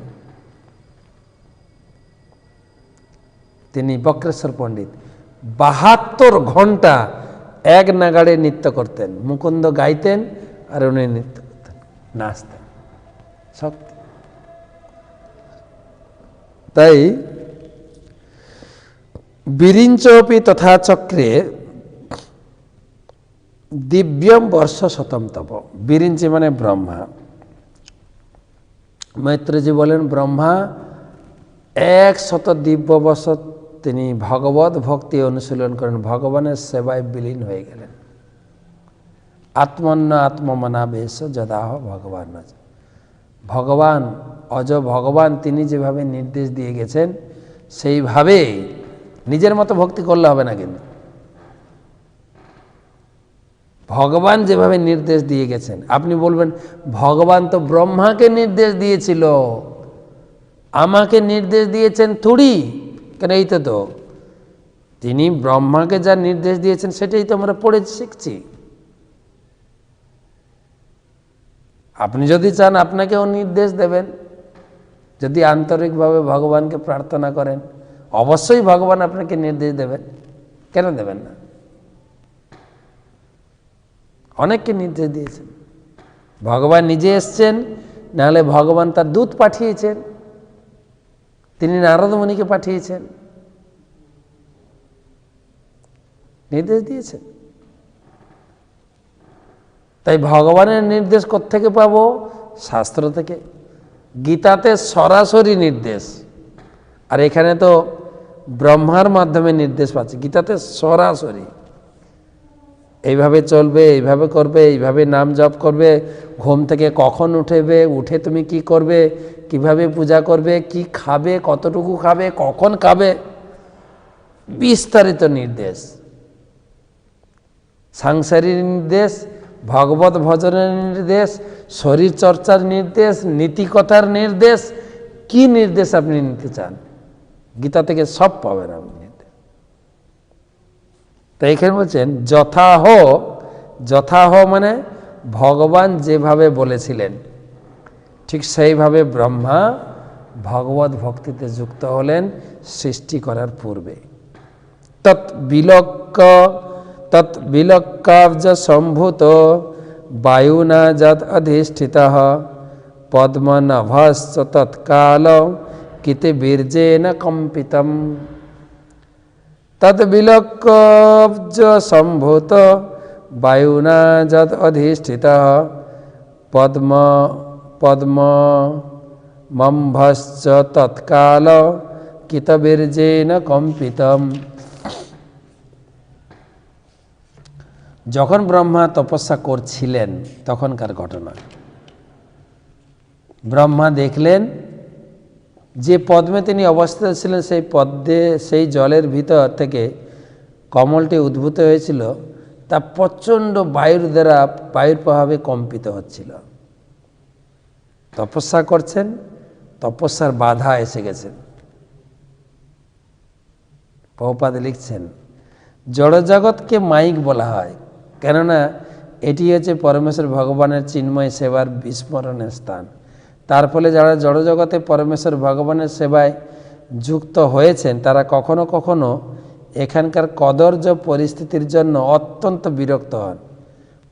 তিনি বক্রেশ্বর পণ্ডিত, 72 ঘন্টা এক নাগাড়ে নৃত্য করতেন, মুকুন্দ গাইতেন আর উনি নৃত্য করতেন, নাচতেন, শক্তি। তাই বিরিঞ্চপি তথা চক্রে দিব্যম বর্ষ শতম তপ। বিরিঞ্চি মানে ব্রহ্মা। মৈত্রজি বলেন ব্রহ্মা 100 দিব্য বর্ষ তিনি ভগবত ভক্তি অনুশীলন করেন, ভগবানের সেবায় বিলীন হয়ে গেলেন। আত্মন্ন আত্মমনা বেশ যদাহ ভগবান। ভগবান অজ ভগবান তিনি যেভাবে নির্দেশ দিয়ে গেছেন সেইভাবে, নিজের মতো ভক্তি করলে হবে না, কিন্তু ভগবান যেভাবে নির্দেশ দিয়ে গেছেন। আপনি বলবেন ভগবান তো ব্রহ্মাকে নির্দেশ দিয়েছিল, আমাকে নির্দেশ দিয়েছেন থুড়ি কেন? এই তো তিনি ব্রহ্মাকে যা নির্দেশ দিয়েছেন সেটাই তো আমরা পড়ে শিখছি। আপনি যদি চান আপনাকেও নির্দেশ দেবেন, যদি আন্তরিকভাবে ভগবানকে প্রার্থনা করেন, অবশ্যই ভগবান আপনাকে নির্দেশ দেবেন, কেন দেবেন না? অনেককে নির্দেশ দিয়েছেন, ভগবান নিজে এসছেন, নাহলে ভগবান তার দূত পাঠিয়েছেন, তিনি নারদ মুনিকে পাঠিয়েছেন, নির্দেশ দিয়েছেন। তাই ভগবানের নির্দেশ কোত্থেকে পাবো? শাস্ত্র থেকে, গীতাতে সরাসরি নির্দেশ। আর এখানে তো ব্রহ্মার মাধ্যমে নির্দেশ পাচ্ছে, গীতাতে সরাসরি এইভাবে চলবে, এইভাবে করবে, এইভাবে নাম জপ করবে, ঘুম থেকে কখন উঠবে, উঠে তুমি কি করবে, কিভাবে পূজা করবে, কি খাবে, কতটুকু খাবে, কখন খাবে, বিস্তারিত নির্দেশ। সাংসারিক নির্দেশ, ভগবত ভজনের নির্দেশ, শরীর চর্চার নির্দেশ, নীতিকথার নির্দেশ, কি নির্দেশ আপনি নিতে চান গীতা থেকে সব পাবেন আপনি নির্দেশ। তাই এখানে বলছেন যথাহ, যথাহ মানে ভগবান যেভাবে বলেছিলেন ঠিক সেইভাবে ব্রহ্মা ভগবত ভক্তিতে যুক্ত হলেন সৃষ্টি করার পূর্বে। तत्विलक्काब्ज संभूत वायुना जद अधिष्ठितः पद्मनाभश्च तत्काल किते बीर्जेन कंपितम्। तद्विलक्काब्ज संभूत वायुना जद अधिष्ठितः पद्मनाभश्च तत्काल किते बीर्जेन कंपितम्। যখন ব্রহ্মা তপস্যা করছিলেন তখনকার ঘটনা। ব্রহ্মা দেখলেন যে পদ্মে তিনি অবস্থিত ছিলেন সেই পদ্মে সেই জলের ভিতর থেকে কমলটি উদ্ভূত হয়েছিল, তা প্রচণ্ড বায়ুর দ্বারা বায়ুর প্রভাবে কম্পিত হচ্ছিল। তপস্যা করছেন, তপস্যার বাধা এসে গেছে। প্রভুপাদ লিখছেন জড়জগৎকে মাইক বলা হয়, কেননা এটি হচ্ছে পরমেশ্বর ভগবানের চিন্ময় সেবার বিস্মরণের স্থান। তার ফলে যারা জড়জগতে পরমেশ্বর ভগবানের সেবায় যুক্ত হয়েছেন তারা কখনো কখনো এখানকার কদর্য পরিস্থিতির জন্য অত্যন্ত বিরক্ত হন,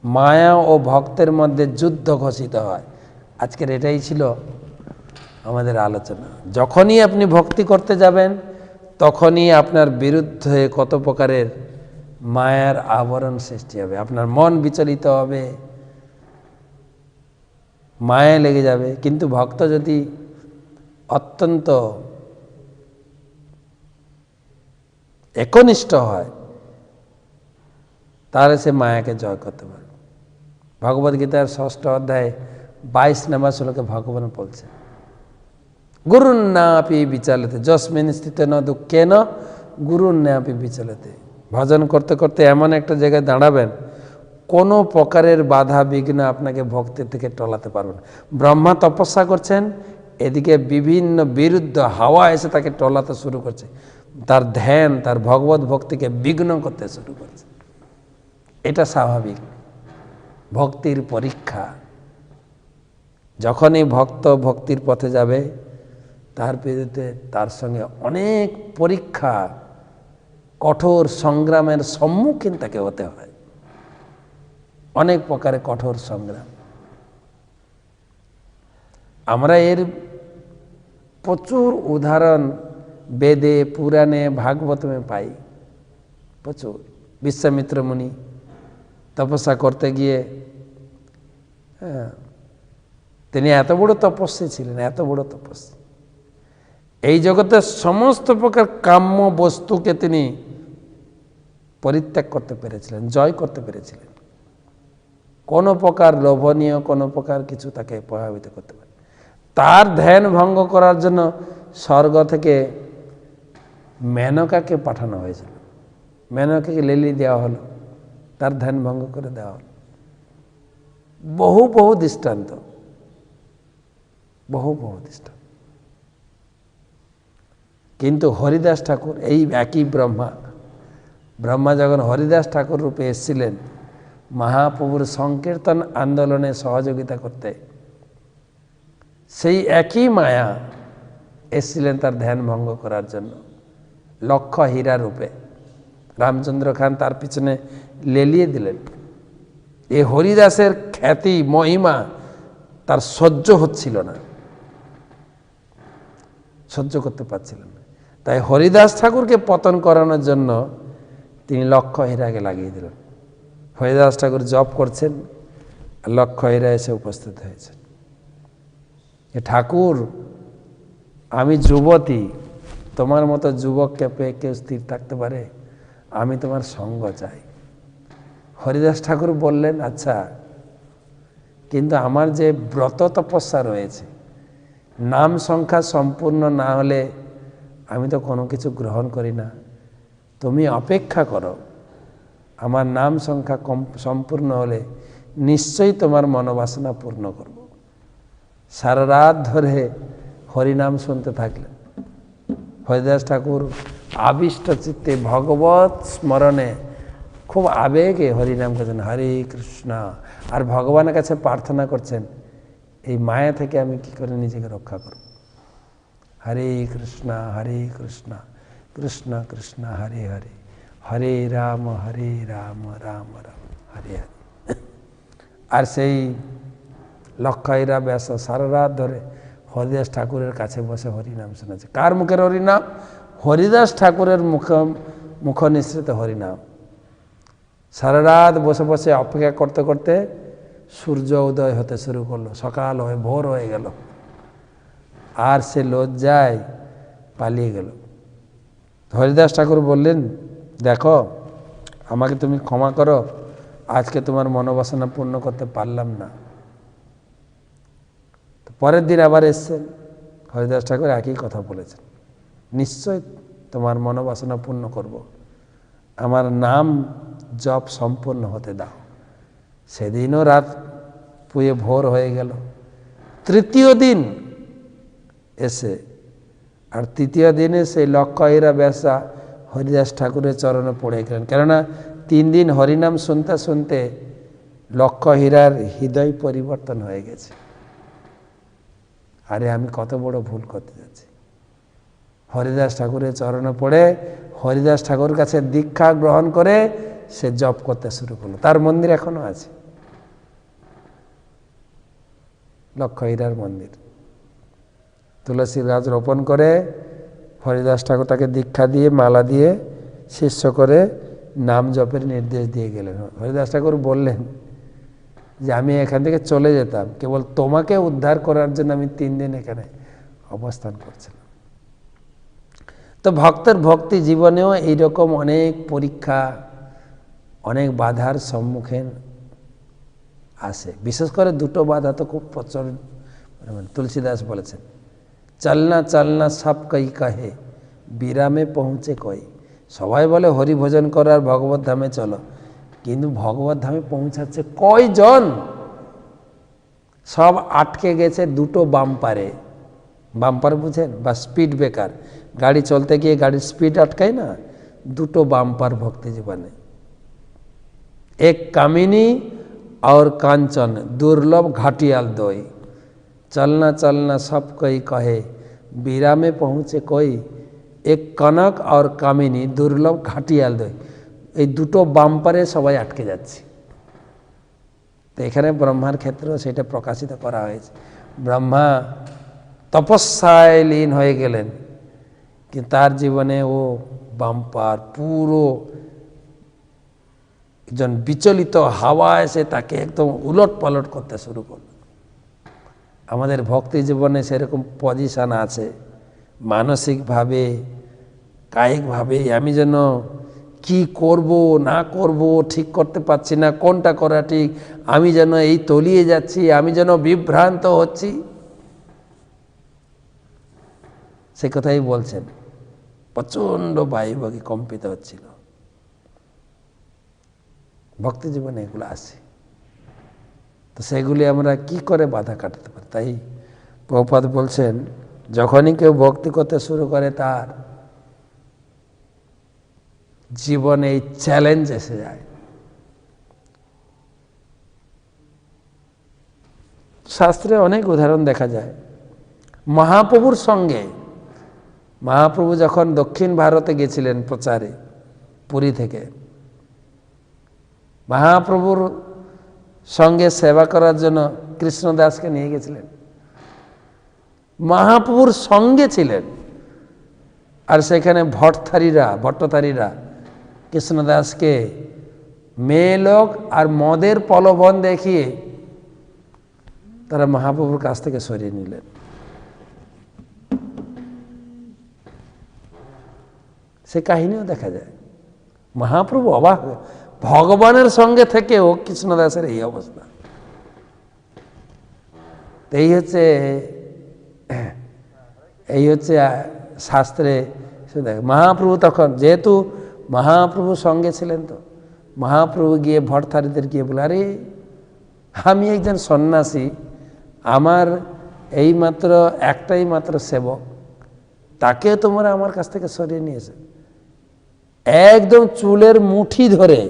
মায়া ও ভক্তের মধ্যে যুদ্ধ ঘোষিত হয়। আজকের এটাই ছিল আমাদের আলোচনা। যখনই আপনি ভক্তি করতে যাবেন তখনই আপনার বিরুদ্ধে কত প্রকারের মায়ার আবরণ সৃষ্টি হবে, আপনার মন বিচলিত হবে, মায়া লেগে যাবে। কিন্তু ভক্ত যদি অত্যন্ত একনিষ্ঠ হয় তাহলে সে মায়াকে জয় করতে পারে। ভগবদ্গীতার 6ষ্ঠ অধ্যায়ে 22 নম্বর শ্লোকে ভগবান বলছে গুরুন্নাপি বিচলতে যস্মিন স্থিত ন দুঃখেন গুরুন্নাপি বিচলতে। ভজন করতে করতে এমন একটা জায়গায় দাঁড়াবেন কোনো প্রকারের বাধা বিঘ্ন আপনাকে ভক্তির থেকে টলাতে পারবেন। ব্রহ্মা তপস্যা করছেন, এদিকে বিভিন্ন বিরুদ্ধ হাওয়া এসে তাকে টলাতে শুরু করছে, তার ধ্যান তার ভগবত ভক্তিকে বিঘ্ন করতে শুরু করছে। এটা স্বাভাবিক ভক্তির পরীক্ষা। যখনই ভক্ত ভক্তির পথে যাবে তার বিরুদ্ধে তার সঙ্গে অনেক পরীক্ষা কঠোর সংগ্রামের সম্মুখীন তাকে হতে হয়, অনেক প্রকারে কঠোর সংগ্রাম। আমরা এর প্রচুর উদাহরণ বেদে পুরাণে ভাগবতমে পাই, প্রচুর। বিশ্বামিত্র মুনি তপস্যা করতে গিয়ে তিনি এত বড় তপস্বী ছিলেন, এত বড় তপস্বী, এই জগতের সমস্ত প্রকার কাম্য বস্তুকে তিনি পরিত্যাগ করতে পেরেছিলেন, জয় করতে পেরেছিলেন। কোনো প্রকার লোভনীয় কোনো প্রকার কিছু তাকে প্রভাবিত করতে পারে। তার ধ্যান ভঙ্গ করার জন্য স্বর্গ থেকে মেনকাকে পাঠানো হয়েছিল, মেনকাকে লেলি দেওয়া হলো, তার ধ্যান ভঙ্গ করে দেওয়া হলো। বহু বহু দৃষ্টান্ত, বহু বহু দৃষ্টান্ত। কিন্তু হরিদাস ঠাকুর এই একই ব্রহ্মা যখন হরিদাস ঠাকুর রূপে এসেছিলেন মহাপ্রভুর সংকীর্তন আন্দোলনে সহযোগিতা করতে, সেই একই মায়া এসেছিলেন তার ধ্যান ভঙ্গ করার জন্য লক্ষ হীরা রূপে। রামচন্দ্র খান তার পিছনে লেলিয়ে দিলেন। এই হরিদাসের খ্যাতি মহিমা তার সহ্য হচ্ছিল না, সহ্য করতে পারছিলেন না। তাই হরিদাস ঠাকুরকে পতন করানোর জন্য তিনি লক্ষ হীরাকে লাগিয়ে দিলেন। হরিদাস ঠাকুর জপ করছেন, লক্ষ হীরা এসে উপস্থিত হয়েছেন। ঠাকুর, আমি যুবতী, তোমার মতো যুবককে পেয়ে কেউ স্থির থাকতে পারে? আমি তোমার সঙ্গ চাই। হরিদাস ঠাকুর বললেন, আচ্ছা, কিন্তু আমার যে ব্রত তপস্যা রয়েছে, নাম সংখ্যা সম্পূর্ণ না হলে আমি তো কোনো কিছু গ্রহণ করি না। তুমি অপেক্ষা করো, আমার নাম সংখ্যা সম্পূর্ণ হলে নিশ্চয়ই তোমার মনোবাসনা পূর্ণ করব। সারা রাত ধরে হরিনাম শুনতে থাকলেন। হরিদাস ঠাকুর আবিষ্ট চিত্তে ভগবত স্মরণে খুব আবেগে হরিনাম করছেন, হরে কৃষ্ণ, আর ভগবানের কাছে প্রার্থনা করছেন এই মায়া থেকে আমি কি করে নিজেকে রক্ষা করব। হরে কৃষ্ণ কৃষ্ণ কৃষ্ণ কৃষ্ণ হরে হরে, হরে রাম রাম রাম হরে হরে। আর সেই লক্ষাইরা ব্যাস সারা রাত ধরে হরিদাস ঠাকুরের কাছে বসে হরিনাম শোনাচ্ছে। কার মুখের হরিনাম? হরিদাস ঠাকুরের মুখ নিঃসৃত হরিনাম। সারা রাত বসে বসে অপেক্ষা করতে করতে সূর্য উদয় হতে শুরু করলো, সকাল হয়ে ভোর হয়ে গেল। আর সে লজ্জায় পালিয়ে গেল। হরিদাস ঠাকুর বললেন, দেখো আমাকে তুমি ক্ষমা করো, আজকে তোমার মনোবাসনা পূর্ণ করতে পারলাম না। পরের দিন আবার এসছেন, হরিদাস ঠাকুর একই কথা বলেছেন, নিশ্চয় তোমার মনোবাসনা পূর্ণ করব, আমার নাম জপ সম্পূর্ণ হতে দাও। সেদিনও রাত পুয়ে ভোর হয়ে গেল। তৃতীয় দিন এসে, আর তৃতীয় দিনে সেই লক্ষহীরা ব্যাসা হরিদাস ঠাকুরের চরণে পড়ে গেলেন। কেননা 3 দিন হরিনাম শুনতে শুনতে লক্ষহীরার হৃদয় পরিবর্তন হয়ে গেছে। আরে আমি কত বড় ভুল করতে যাচ্ছি। হরিদাস ঠাকুরের চরণে পড়ে হরিদাস ঠাকুরের কাছে দীক্ষা গ্রহণ করে সে জপ করতে শুরু করলো। তার মন্দির এখনো আছে, লক্ষহীরার মন্দির। তুলসী গাছ রোপণ করে হরিদাস ঠাকুর তাকে দীক্ষা দিয়ে মালা দিয়ে শিষ্য করে নাম জপের নির্দেশ দিয়ে গেলেন। হরিদাস ঠাকুর বললেন যে আমি এখান থেকে চলে যেতাম, কেবল তোমাকে উদ্ধার করার জন্য আমি 3 দিন এখানে অবস্থান করছিলাম। তো ভক্তের ভক্তি জীবনেও এইরকম অনেক পরীক্ষা, অনেক বাধার সম্মুখীন আসে। বিশেষ করে 2টো বাধা তো খুব প্রচলিত। তুলসীদাস বলেছেন, চলনা চলনা সব কই কহে, বিরামে পৌঁছে কই। সবাই বলে হরি ভজন করো আর ভগবত ধামে চলো, কিন্তু ভগবত ধামে পৌঁছাচ্ছে কয়জন? সব আটকে গেছে 2টো বাম্পারে। বাম্পার বুঝেন? বা স্পিড ব্রেকার। গাড়ি চলতে গিয়ে গাড়ির স্পিড আটকায় না, 2টো বাম্পার ভক্তি জীবনে। এক কামিনী और कांचन दुर्लभ घाटियाल दोई, चलना चलना सब कोई कहे, বিরামে পৌঁছে কই। এক কনক আর কামিনী দুর্লভ ঘাটিয়াল দই। এই 2টো বাম্পারে সবাই আটকে যাচ্ছে। তো এখানে ব্রহ্মার ক্ষেত্রেও সেটা প্রকাশিত করা হয়েছে। ব্রহ্মা তপস্যায় লীন হয়ে গেলেন, কিন্তু তার জীবনে ও বাম্পার পুরো একজন বিচলিত হাওয়া এসে তাকে একদম উলট পালট করতে শুরু করল। আমাদের ভক্তি জীবনে সেরকম পজিশন আছে, মানসিকভাবে কায়িকভাবে আমি যেন কি করব না করব ঠিক করতে পারছি না, কোনটা করা ঠিক, আমি যেন এই তলিয়ে যাচ্ছি, আমি যেন বিভ্রান্ত হচ্ছি। সে কথাই বলছেন, প্রচণ্ড বায়ুবাগী কম্পিত হচ্ছিল। ভক্তি জীবনে এগুলো আসে, তো সেগুলি আমরা কি করে বাধা কাটাতে পারি? তাই প্রভুপাদ বলছেন, যখনই কেউ ভক্তি করতে শুরু করে তার জীবনে এই চ্যালেঞ্জ এসে যায়। শাস্ত্রে অনেক উদাহরণ দেখা যায়। মহাপ্রভুর সঙ্গে, মহাপ্রভু যখন দক্ষিণ ভারতে গেছিলেন প্রচারে পুরী থেকে, মহাপ্রভুর সঙ্গে সেবা করার জন্য কৃষ্ণদাসকে নিয়ে গেছিলেন। মহাপ্রভুর সঙ্গে ছিলেন, আর সেখানে ভট্টথারীরা কৃষ্ণদাসকে মেয়ে লোক আর মদের প্রলোভন দেখিয়ে তারা মহাপ্রভুর কাছ থেকে সরিয়ে নিলেন। সে কাহিনীও দেখা যায়। মহাপ্রভু অবাক, ভগবানের সঙ্গে থেকেও কৃষ্ণদাসের এই অবস্থা। এই হচ্ছে শাস্ত্রে মহাপ্রভু তখন, যেহেতু মহাপ্রভু সঙ্গে ছিলেন, তো মহাপ্রভু গিয়ে ভট্টথারীদের গিয়ে বলে, আরে আমি একজন সন্ন্যাসী, আমার এইমাত্র একটাই মাত্র সেবক, তাকে তোমরা আমার কাছ থেকে সরিয়ে নিয়েছে। একদম চুলের মুঠি ধরে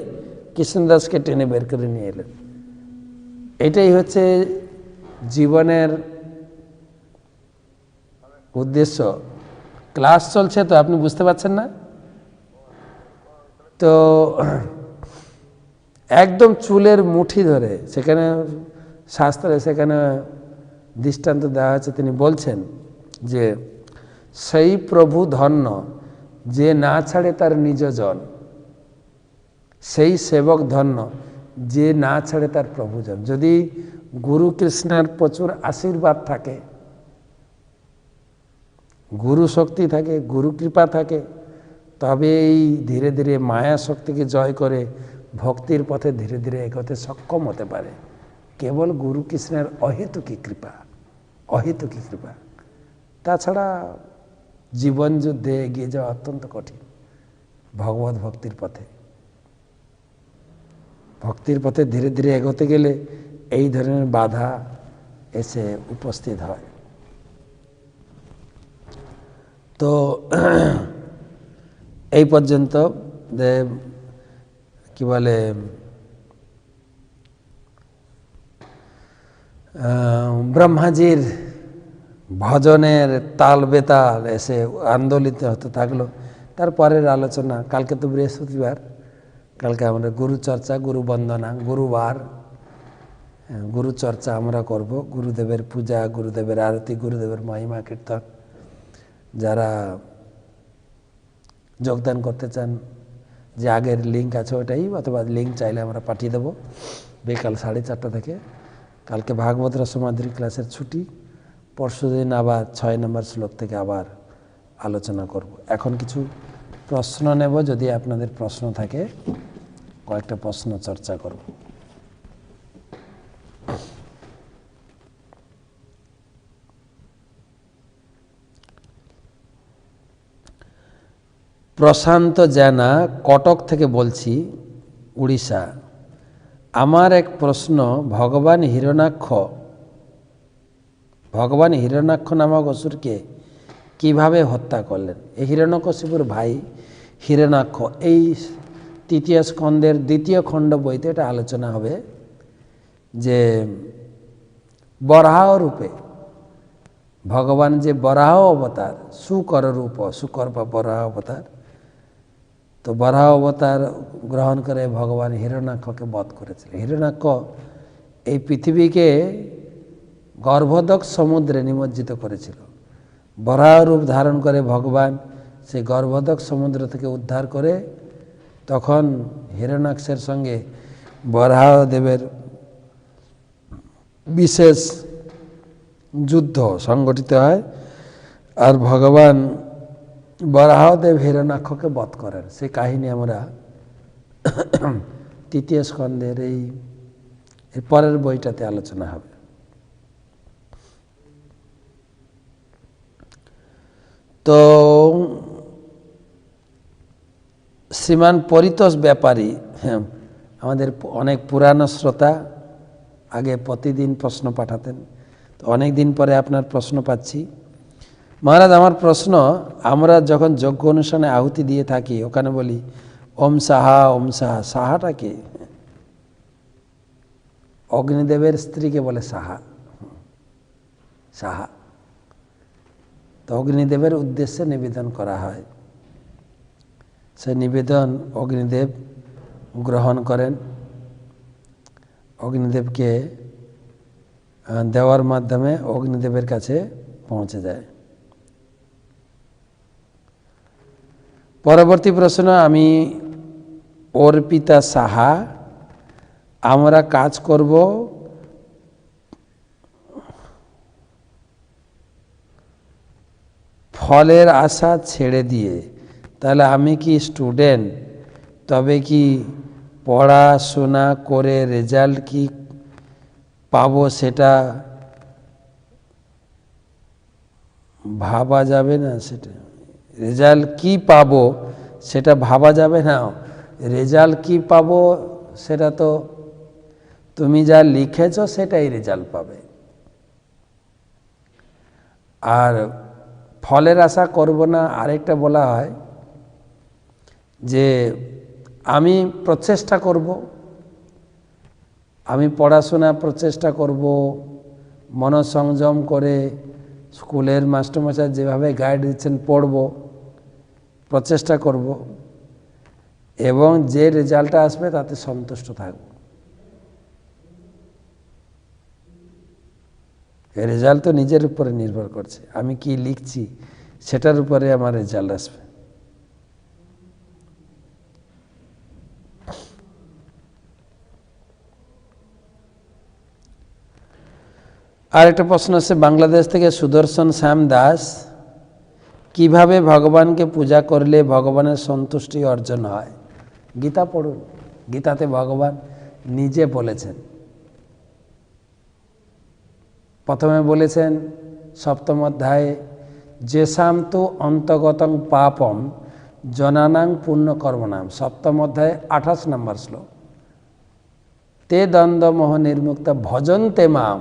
কৃষ্ণদাসকে টেনে বের করে নিয়ে এলেন। এটাই হচ্ছে জীবনের উদ্দেশ্য। ক্লাস চলছে তো, আপনি বুঝতে পারছেন না? তো একদম চুলের মুঠি ধরে, সেখানে শাস্ত্রে সেখানে দৃষ্টান্ত দেওয়া হয়েছে। তিনি বলছেন যে সেই প্রভু ধন্য যে না ছাড়ে তার নিজজন, সেই সেবক ধন্য যে না ছাড়ে তার প্রভুজন। যদি গুরু কৃষ্ণের প্রচুর আশীর্বাদ থাকে, গুরু শক্তি থাকে, গুরু কৃপা থাকে, তবেই ধীরে ধীরে মায়া শক্তিকে জয় করে ভক্তির পথে ধীরে ধীরে এগোতে সক্ষম হতে পারে। কেবল গুরু কৃষ্ণের অহেতুকী কৃপা, অহেতুকী কৃপা। তাছাড়া জীবন যুদ্ধে এগিয়ে যাওয়া অত্যন্ত কঠিন। ভগবত ভক্তির পথে, ভক্তির পথে ধীরে ধীরে এগোতে গেলে এই ধরনের বাধা এসে উপস্থিত হয়। তো এই পর্যন্ত কি বলে ব্রহ্মাজির ভজনের তাল বেতাল এসে আন্দোলিত হতে থাকলো। তারপরের আলোচনা কালকে তো বৃহস্পতিবার, কালকে আমরা গুরু চর্চা, গুরু বন্দনা, গুরুবার, গুরু চর্চা আমরা করব। গুরুদেবের পূজা, গুরুদেবের আরতি, গুরুদেবের মহিমা কীর্তন। যারা যোগদান করতে চান, যে আগের লিঙ্ক আছে ওটাই, অথবা লিঙ্ক চাইলে আমরা পাঠিয়ে দেবো। বিকাল 4:30 থেকে। কালকে ভাগবত রসমাধুরী ক্লাসের ছুটি, পরশুদিন আবার 6 নম্বর শ্লোক থেকে আবার আলোচনা করব। এখন কিছু প্রশ্ন নেব, যদি আপনাদের প্রশ্ন থাকে কয়েকটা প্রশ্ন চর্চা করব। প্রশান্ত জানা, কটক থেকে বলছি, উড়িষ্যা। আমার এক প্রশ্ন, ভগবান হিরণ্যাক্ষ নামক অসুরকে কিভাবে হত্যা করলেন? এই হিরণ্যকশিপুর ভাই হিরণ্যাক্ষ, এই 3য় স্কন্ধের 2য় খণ্ড বইতে এটা আলোচনা হবে যে বরাহ রূপে ভগবান যে বরাহ অবতার, শুকর রূপ, শুকর বা বরাহ অবতার, তো বরাহ অবতার গ্রহণ করে ভগবান হিরণ্যাক্ষকে বধ করেছিলেন। হিরণ্যাক্ষ এই পৃথিবীকে গর্ভোদক সমুদ্রে নিমজ্জিত করেছিল। বরাহ রূপ ধারণ করে ভগবান সেই গর্ভোদক সমুদ্র থেকে উদ্ধার করে, তখন হিরণ্যাক্ষের সঙ্গে বরাহদেবের বিশেষ যুদ্ধ সংগঠিত হয়, আর ভগবান বরাহদেব হিরণ্যাক্ষকে বধ করেন। সেই কাহিনী আমরা 3য় স্কন্ধের এই পরের বইটাতে আলোচনা হবে। তো শ্রীমান পরিতোষ ব্যাপারী, হ্যাঁ, আমাদের অনেক পুরানো শ্রোতা, আগে প্রতিদিন প্রশ্ন পাঠাতেন, তো অনেক দিন পরে আপনার প্রশ্ন পাচ্ছি। মহারাজ, আমার প্রশ্ন, আমরা যখন যজ্ঞ অনুষ্ঠানে আহুতি দিয়ে থাকি, ওখানে বলি ওম সাহা, ওম সাহা। সাহাটা কি? অগ্নিদেবের স্ত্রীকে বলে সাহা, সাহা। তো অগ্নিদেবের উদ্দেশ্যে নিবেদন করা হয়। সে নিবেদন অগ্নিদেব গ্রহণ করেন, অগ্নিদেবকে দেওয়ার মাধ্যমে অগ্নিদেবের কাছে পৌঁছে যায়। পরবর্তী প্রশ্ন, আমি অর্পিতা সাহা। আমরা কাজ করব ফলের আশা ছেড়ে দিয়ে, তাহলে আমি কি স্টুডেন্ট? তবে কি পড়াশোনা করে রেজাল্ট কি পাবো সেটা ভাবা যাবে না? সেটা রেজাল্ট কি পাবো সেটা ভাবা যাবে না। রেজাল্ট কি পাবো সেটা তো তুমি যা লিখেছ সেটাই রেজাল্ট পাবে। আর ফলের আশা করব না, আরেকটা বলা হয় যে আমি প্রচেষ্টা করব, আমি পড়াশোনা প্রচেষ্টা করব, মনঃসংযম করে স্কুলের মাস্টারমশাই যেভাবে গাইড দিচ্ছেন পড়ব, প্রচেষ্টা করব। এবং যে রেজাল্টটা আসবে তাতে সন্তুষ্ট থাকব। এই রেজাল্ট তো নিজের উপরে নির্ভর করছে, আমি কি লিখছি সেটার উপরে আমার রেজাল্ট আসবে। আর একটা প্রশ্ন আছে বাংলাদেশ থেকে সুদর্শন শ্যাম দাস, কিভাবে ভগবানকে পূজা করলে ভগবানের সন্তুষ্টি অর্জন হয়? গীতা পড়ুন, গীতাতে ভগবান নিজে বলেছেন। প্রথমে বলেছেন সপ্তম অধ্যায়ে, যেসাম তু অন্তগতং পাপম জনানাং পুণ্যকর্মণাম, সপ্তম অধ্যায়ে 28 নম্বর শ্লোক। তে দ্বন্দ্ব মোহ নির্মুক্ত ভজন্তে মাম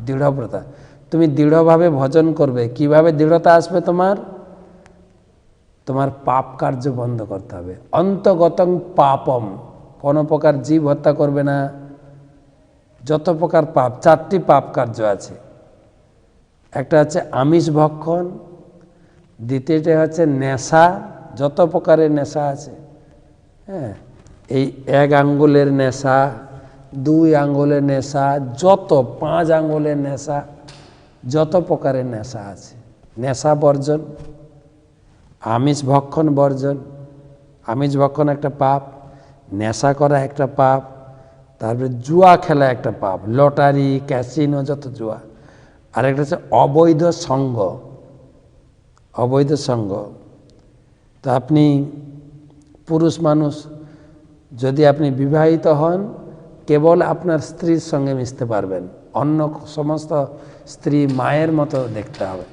দৃঢ়ব্রতা, তুমি দৃঢ়ভাবে ভজন করবে। কিভাবে দৃঢ়তা আসবে? তোমার পাপ কার্য বন্ধ করতে হবে। অন্তগতং পাপম, কোনো প্রকার জীব হত্যা করবে না। যত প্রকার পাপ, 4টি পাপ কার্য আছে। একটা হচ্ছে আমিষ ভক্ষণ, দ্বিতীয়টা হচ্ছে নেশা, যত প্রকারের নেশা আছে, হ্যাঁ, এই 1 আঙ্গুলের নেশা, 2 আঙ্গুলের নেশা, যত 5 আঙ্গুলের নেশা, যত প্রকারের নেশা আছে, নেশা বর্জন। আমিষ ভক্ষণ বর্জন, আমিষ ভক্ষণ একটা পাপ, নেশা করা একটা পাপ, তারপরে জুয়া খেলা একটা পাপ, লটারি, ক্যাসিনো, যত জুয়া। আরেকটা হচ্ছে অবৈধ সঙ্গ, অবৈধ সঙ্গ। তো আপনি পুরুষ মানুষ, যদি আপনি বিবাহিত হন, কেবল আপনার স্ত্রীর সঙ্গে মিশতে পারবেন, অন্য সমস্ত স্ত্রী মায়ের মতো দেখতে হবে।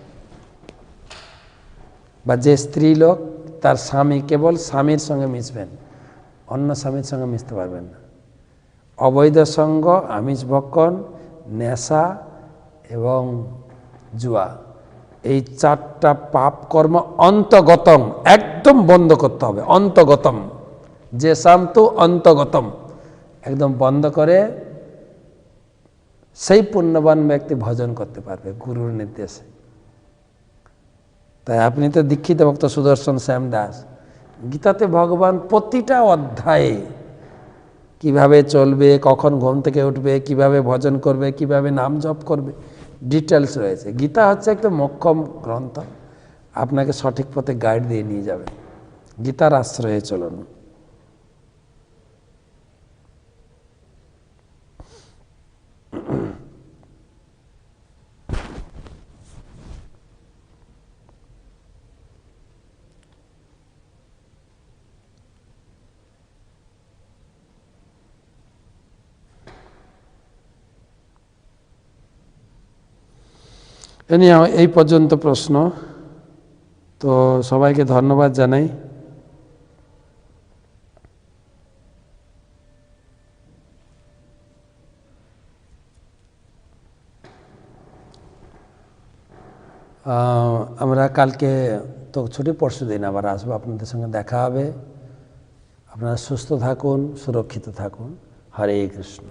বা যে স্ত্রী লোক, তার স্বামী, কেবল স্বামীর সঙ্গে মিশবেন, অন্য স্বামীর সঙ্গে মিশতে পারবেন না। অবৈধ সঙ্গ, আমিষ ভক্ষণ, নেশা এবং জুয়া, এই 4টা পাপ কর্ম অন্তগতম, একদম বন্ধ করতে হবে। অন্তগতম, যে শান্তু অন্তগতম, একদম বন্ধ করে সেই পুণ্যবান ব্যক্তি ভজন করতে পারবে গুরুর নির্দেশে। তাই আপনি তো দীক্ষিত ভক্ত সুদর্শন শ্যাম দাস, গীতাতে ভগবান প্রতিটা অধ্যায়ে কিভাবে চলবে, কখন ঘুম থেকে উঠবে, কিভাবে ভজন করবে, কিভাবে নাম জপ করবে, ডিটেলস রয়েছে। গীতা হচ্ছে একটা মোক্ষম গ্রন্থ, আপনাকে সঠিক পথে গাইড দিয়ে নিয়ে যাবে। গীতার আশ্রয়ে চলুন। এই পর্যন্ত প্রশ্ন। তো সবাইকে ধন্যবাদ জানাই। আমরা কালকে তো ছুটি, পরশু দিন আবার আসবো, আপনাদের সঙ্গে দেখা হবে। আপনারা সুস্থ থাকুন, সুরক্ষিত থাকুন। হরে কৃষ্ণ।